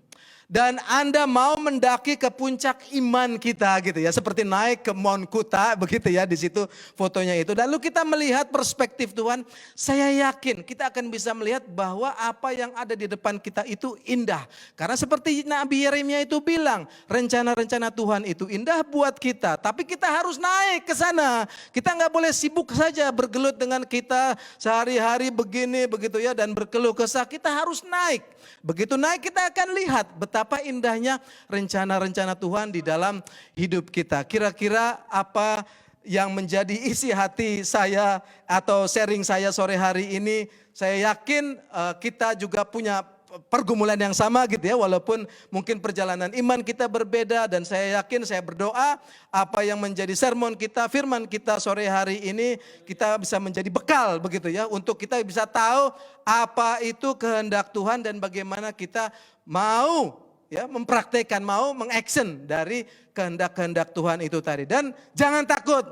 dan Anda mau mendaki ke puncak iman kita gitu ya. Seperti naik ke Mount Kuta begitu ya, di situ fotonya itu. Lalu kita melihat perspektif Tuhan, saya yakin kita akan bisa melihat bahwa apa yang ada di depan kita itu indah. Karena seperti Nabi Yeremia itu bilang, rencana-rencana Tuhan itu indah buat kita. Tapi kita harus naik ke sana. Kita nggak boleh sibuk saja bergelut dengan kita sehari-hari begini begitu ya. Dan berkeluh kesah, kita harus naik. Begitu naik kita akan lihat betapa indahnya rencana-rencana Tuhan di dalam hidup kita. Kira-kira apa yang menjadi isi hati saya atau sharing saya sore hari ini, saya yakin kita juga punya pergumulan yang sama gitu ya, walaupun mungkin perjalanan iman kita berbeda, dan saya yakin, saya berdoa apa yang menjadi sermon kita, firman kita sore hari ini, kita bisa menjadi bekal begitu ya, untuk kita bisa tahu apa itu kehendak Tuhan dan bagaimana kita mau ya mempraktekkan, mau mengaction dari kehendak-kehendak Tuhan itu tadi. Dan jangan takut,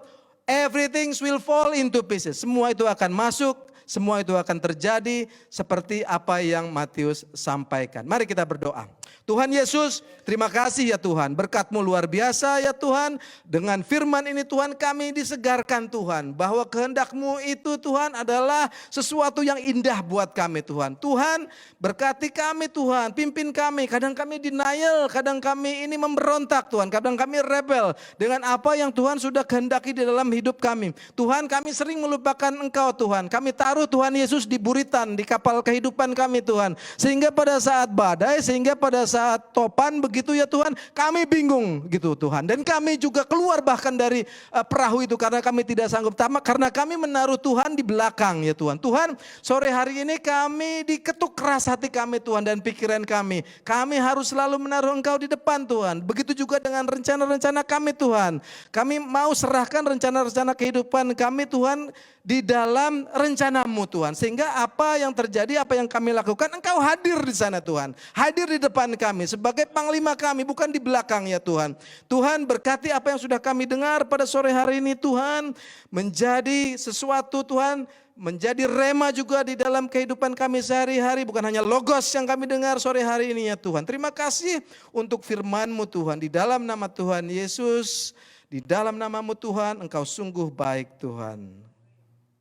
everything will fall into pieces. Semua itu akan masuk, semua itu akan terjadi seperti apa yang Matius sampaikan. Mari kita berdoa. Tuhan Yesus, terima kasih ya Tuhan, berkat-Mu luar biasa ya Tuhan. Dengan firman ini Tuhan, kami disegarkan Tuhan, bahwa kehendak-Mu itu Tuhan adalah sesuatu yang indah buat kami Tuhan. Tuhan berkati kami Tuhan, pimpin kami. Kadang kami denial, kadang kami ini memberontak Tuhan, kadang kami rebel dengan apa yang Tuhan sudah kehendaki di dalam hidup kami. Tuhan, kami sering melupakan Engkau Tuhan. Kami taruh Tuhan Yesus di buritan, di kapal kehidupan kami Tuhan. Sehingga pada saat badai, sehingga pada saat topan begitu ya Tuhan, kami bingung gitu Tuhan. Dan kami juga keluar bahkan dari perahu itu karena kami tidak sanggup tamak, karena kami menaruh Tuhan di belakang ya Tuhan. Tuhan, sore hari ini kami diketuk keras hati kami Tuhan dan pikiran kami. Kami harus selalu menaruh Engkau di depan Tuhan. Begitu juga dengan rencana-rencana kami Tuhan. Kami mau serahkan rencana-rencana kehidupan kami Tuhan di dalam rencana-Mu Tuhan. Sehingga apa yang terjadi, apa yang kami lakukan, Engkau hadir di sana Tuhan. Hadir di depan kami sebagai panglima kami, bukan di belakang ya Tuhan. Tuhan, berkati apa yang sudah kami dengar pada sore hari ini Tuhan, menjadi sesuatu Tuhan, menjadi rema juga di dalam kehidupan kami sehari-hari. Bukan hanya logos yang kami dengar sore hari ini ya Tuhan. Terima kasih untuk firman-Mu Tuhan. Di dalam nama Tuhan Yesus, di dalam nama-Mu Tuhan, Engkau sungguh baik Tuhan.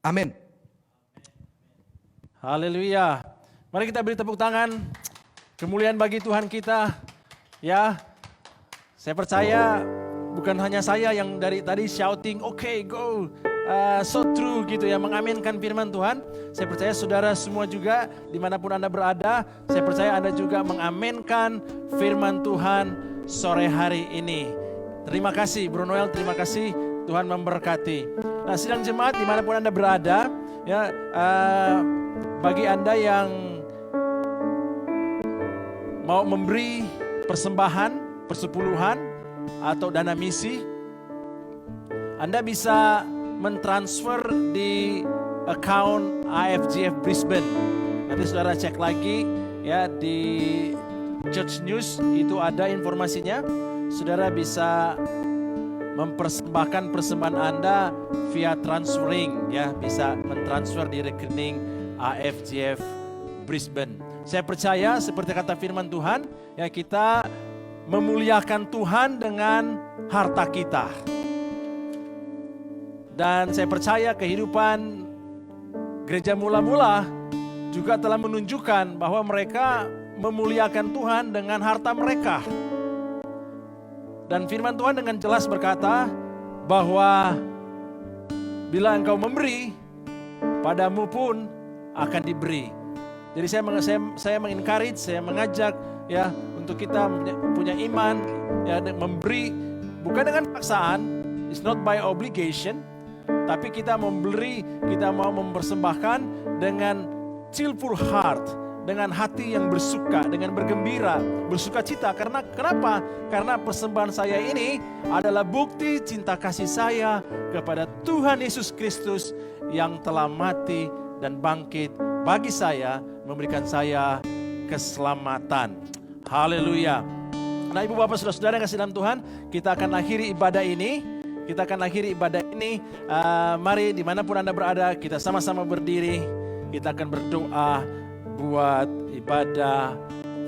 Amin. Haleluya. Mari kita beri tepuk tangan. Kemuliaan bagi Tuhan kita. Ya, saya percaya bukan hanya saya yang dari tadi shouting, okay, go, so true gitu ya, mengaminkan firman Tuhan. Saya percaya saudara semua juga dimanapun Anda berada, saya percaya Anda juga mengaminkan firman Tuhan sore hari ini. Terima kasih Bro Noel, terima kasih, Tuhan memberkati. Nah, sidang jemaat dimanapun Anda berada, ya, bagi Anda yang mau memberi persembahan, persepuluhan, atau dana misi, Anda bisa mentransfer di account IFGF Brisbane. Nanti saudara cek lagi ya di Church News, itu ada informasinya. Saudara bisa mempersembahkan persembahan Anda via transferring, ya, bisa mentransfer di rekening IFGF Brisbane. Saya percaya seperti kata firman Tuhan, ya, kita memuliakan Tuhan dengan harta kita. Dan saya percaya kehidupan gereja mula-mula juga telah menunjukkan bahwa mereka memuliakan Tuhan dengan harta mereka. Dan firman Tuhan dengan jelas berkata bahwa bila engkau memberi, padamu pun akan diberi. Jadi saya mengencourage, saya mengajak ya untuk kita punya iman ya, memberi bukan dengan paksaan, it's not by obligation, tapi kita memberi, kita mau mempersembahkan dengan cheerful heart, dengan hati yang bersuka, dengan bergembira, bersuka cita. Karena kenapa? Karena persembahan saya ini adalah bukti cinta kasih saya kepada Tuhan Yesus Kristus yang telah mati dan bangkit bagi saya, memberikan saya keselamatan. Haleluya. Nah, Ibu Bapak Saudara-saudara yang kasih dalam Tuhan, kita akan akhiri ibadah ini. Mari dimanapun Anda berada, kita sama-sama berdiri. Kita akan berdoa buat ibadah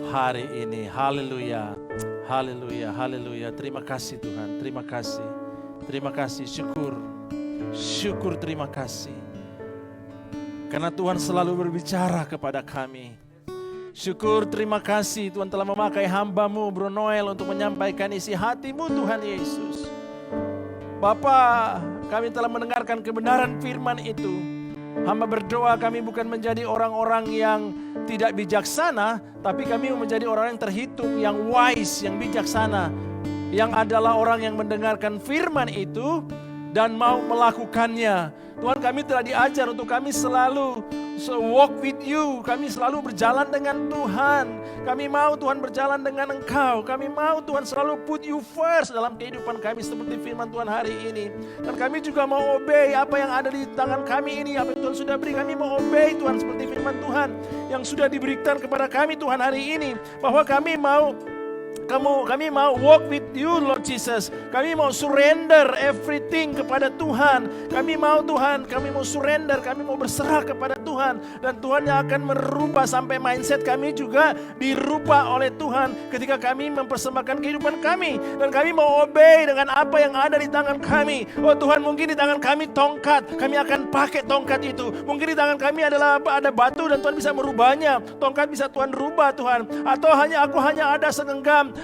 hari ini. Haleluya, haleluya, haleluya. Terima kasih Tuhan, terima kasih. Terima kasih, syukur, terima kasih. Karena Tuhan selalu berbicara kepada kami. Syukur, terima kasih Tuhan telah memakai hamba-Mu Bro Noel untuk menyampaikan isi hati-Mu Tuhan Yesus. Bapa, kami telah mendengarkan kebenaran firman itu. Hamba berdoa kami bukan menjadi orang-orang yang tidak bijaksana, tapi kami menjadi orang yang terhitung, yang wise, yang bijaksana. Yang adalah orang yang mendengarkan firman itu, dan mau melakukannya. Tuhan, kami telah diajar untuk kami selalu walk with you. Kami selalu berjalan dengan Tuhan. Kami mau Tuhan berjalan dengan Engkau. Kami mau Tuhan selalu put you first dalam kehidupan kami seperti firman Tuhan hari ini. Dan kami juga mau obey apa yang ada di tangan kami ini. Apa yang Tuhan sudah beri, kami mau obey Tuhan seperti firman Tuhan yang sudah diberikan kepada kami Tuhan hari ini. Bahwa kami mau walk with you Lord Jesus. Kami mau surrender everything kepada Tuhan. Kami mau Tuhan, kami mau surrender, kami mau berserah kepada Tuhan. Dan Tuhan yang akan merubah sampai mindset kami juga dirubah oleh Tuhan ketika kami mempersembahkan kehidupan kami. Dan kami mau obey dengan apa yang ada di tangan kami. Oh Tuhan, mungkin di tangan kami tongkat, kami akan pakai tongkat itu. Mungkin di tangan kami adalah ada batu dan Tuhan bisa merubahnya. Tongkat bisa Tuhan rubah Tuhan. Atau aku hanya ada segenggam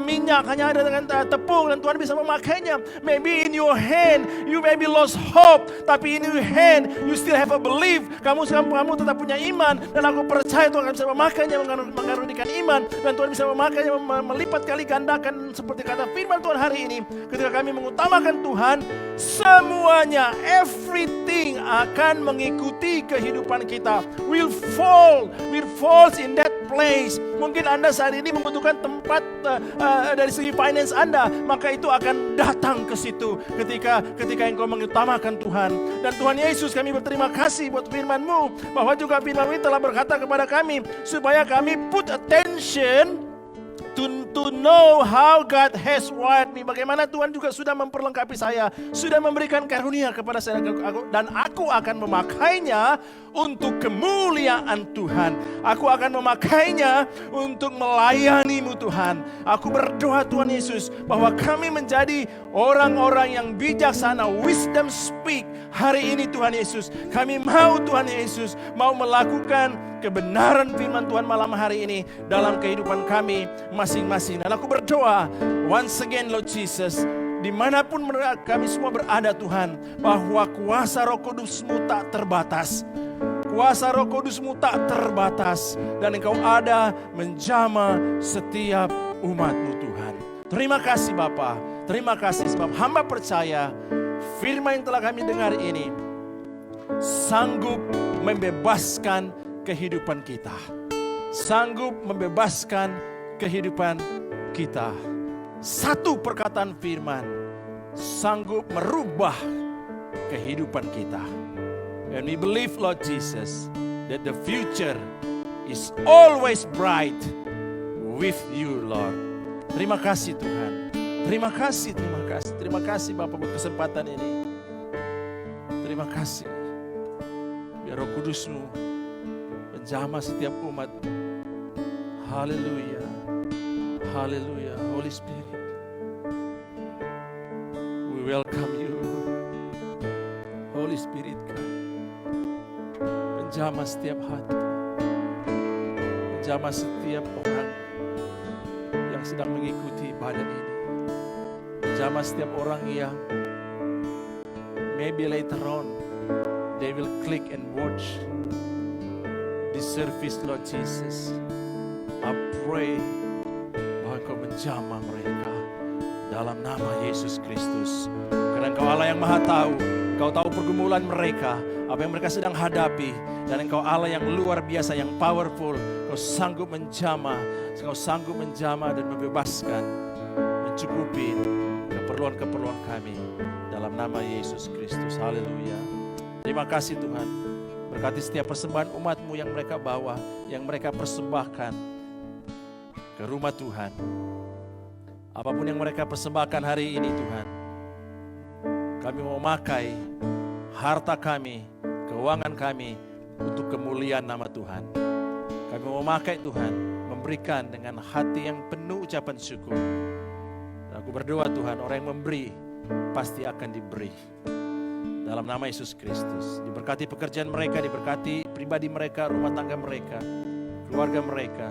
minyak, hanya ada dengan tepung dan Tuhan bisa memakainya. Maybe in your hand you maybe lost hope, tapi in your hand you still have a belief. Kamu tetap punya iman dan aku percaya Tuhan bisa memakainya, mengarunikan iman, dan Tuhan bisa memakainya melipat kali gandakan seperti kata firman Tuhan hari ini. Ketika kami mengutamakan Tuhan, semuanya, everything akan mengikuti kehidupan kita. We'll fall in that place. Mungkin Anda saat ini membutuhkan tempat dari segi finance Anda, maka itu akan datang ke situ ketika engkau mengutamakan Tuhan. Dan Tuhan Yesus, kami berterima kasih buat firman-Mu, bahwa juga firman-Mu telah berkata kepada kami supaya kami put attention to know how God has wired me. Bagaimana Tuhan juga sudah memperlengkapi saya, sudah memberikan karunia kepada saya, dan aku akan memakainya untuk kemuliaan Tuhan. Aku akan memakainya untuk melayani-Mu Tuhan. Aku berdoa Tuhan Yesus bahwa kami menjadi orang-orang yang bijaksana, wisdom speak hari ini Tuhan Yesus. Kami mau Tuhan Yesus mau melakukan kebenaran firman Tuhan malam hari ini dalam kehidupan kami masing-masing. Dan aku berdoa once again Lord Jesus, dimanapun kami semua berada Tuhan, bahwa kuasa Roh Kudus-Mu tak terbatas. Kuasa Roh Kudus-Mu tak terbatas, dan Engkau ada menjamah setiap umat-Mu Tuhan. Terima kasih Bapa, terima kasih sebab hamba percaya firman yang telah kami dengar ini sanggup membebaskan kehidupan kita. Sanggup membebaskan kehidupan kita. Satu perkataan firman sanggup merubah kehidupan kita. And we believe Lord Jesus that the future is always bright with you Lord. Terima kasih Tuhan. Terima kasih, terima kasih. Terima kasih Bapak buat kesempatan ini. Terima kasih. Biar Roh Kudus-Mu menjamah setiap umat. Haleluya. Haleluya. Holy Spirit, we welcome you. Holy Spirit, menjamah setiap hati. Menjamah setiap orang yang sedang mengikuti ibadah ini. Menjamah setiap orang yang maybe later on they will click and watch this service Lord Jesus. I pray bahwa Engkau menjamah mereka dalam nama Yesus Kristus. Karena Engkau Allah yang Maha Tahu, Engkau tahu pergumulan mereka, apa yang mereka sedang hadapi, dan Engkau Allah yang luar biasa, yang powerful. Engkau sanggup menjamah, Engkau sanggup menjamah dan membebaskan, mencukupi keperluan-keperluan kami dalam nama Yesus Kristus. Haleluya. Terima kasih Tuhan. Berkati setiap persembahan umat-Mu yang mereka bawa, yang mereka persembahkan ke rumah Tuhan. Apapun yang mereka persembahkan hari ini Tuhan, kami mau memakai harta kami, keuangan kami untuk kemuliaan nama Tuhan. Kami mau memakai Tuhan, memberikan dengan hati yang penuh ucapan syukur. Dan aku berdoa Tuhan, orang yang memberi pasti akan diberi. Dalam nama Yesus Kristus, diberkati pekerjaan mereka, diberkati pribadi mereka, rumah tangga mereka, keluarga mereka,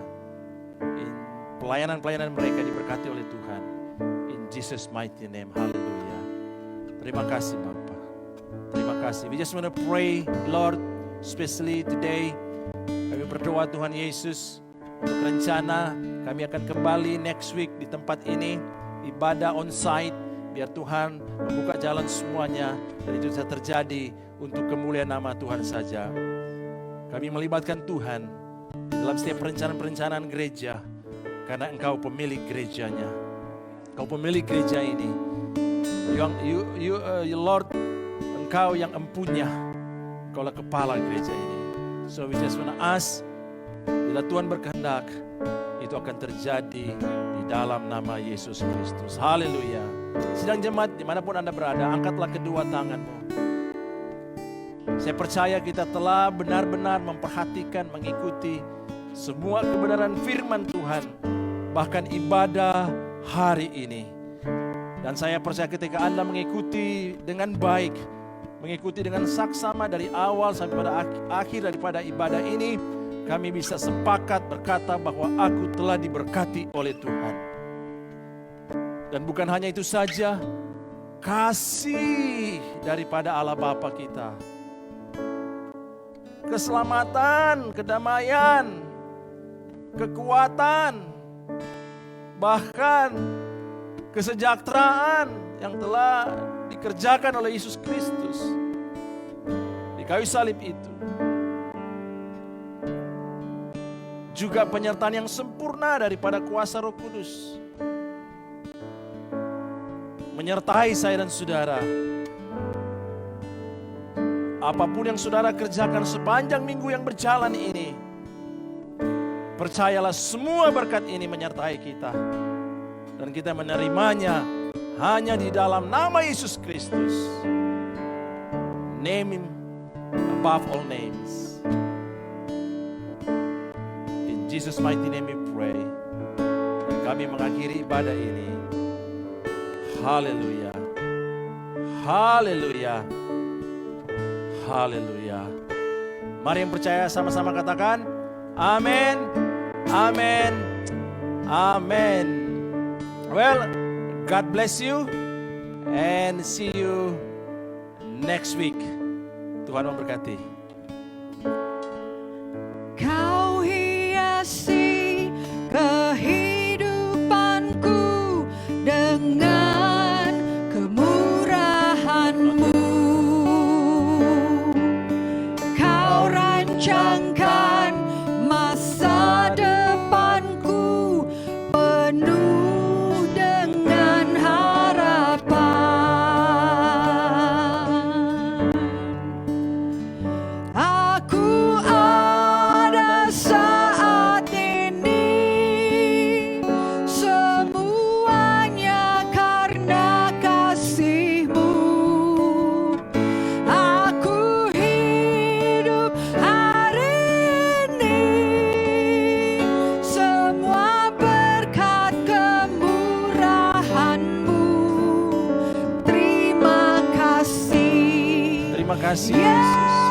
pelayanan-pelayanan mereka diberkati oleh Tuhan. In Jesus mighty name, hallelujah. Terima kasih Bapa, terima kasih. We just want to pray Lord, especially today. Kami berdoa Tuhan Yesus, untuk rencana kami akan kembali next week di tempat ini, ibadah on site Biar Tuhan membuka jalan semuanya dan itu bisa terjadi untuk kemuliaan nama Tuhan saja. Kami melibatkan Tuhan di dalam setiap perencanaan-perencanaan gereja karena Engkau pemilik gerejanya. Engkau pemilik gereja ini. Lord, Engkau yang empunya. Engkaulah kepala gereja ini. So we just want to ask, bila Tuhan berkehendak, itu akan terjadi di dalam nama Yesus Kristus. Haleluya. Sidang jemaat dimanapun Anda berada, angkatlah kedua tanganmu. Saya percaya kita telah benar-benar memperhatikan, mengikuti semua kebenaran firman Tuhan. Bahkan ibadah hari ini. Dan saya percaya ketika Anda mengikuti dengan baik, mengikuti dengan saksama dari awal sampai pada akhir daripada ibadah ini, kami bisa sepakat berkata bahwa aku telah diberkati oleh Tuhan. Dan bukan hanya itu saja, kasih daripada Allah Bapa kita, keselamatan, kedamaian, kekuatan, bahkan kesejahteraan yang telah dikerjakan oleh Yesus Kristus di kayu salib itu. Juga penyertaan yang sempurna daripada kuasa Roh Kudus menyertai saya dan saudara. Apapun yang saudara kerjakan sepanjang minggu yang berjalan ini, percayalah semua berkat ini menyertai kita. Dan kita menerimanya hanya di dalam nama Yesus Kristus. Name Him above all names. In Jesus' mighty name we pray. Dan kami mengakhiri ibadah ini. Haleluya. Haleluya. Haleluya. Mari yang percaya sama-sama katakan amin. Amin. Amin. Well, God bless you and see you next week. Tuhan memberkati. Kau hiasi kehidupanku dengan kemurahan-Mu. Kau rancangkan masa depanku penuh dengan harapan. Aku ada saat ini, semuanya karena kasih-Mu. Aku hidup hari ini, semua berkat kemurahan-Mu. Terima kasih. Terima kasih Yesus. Yesus.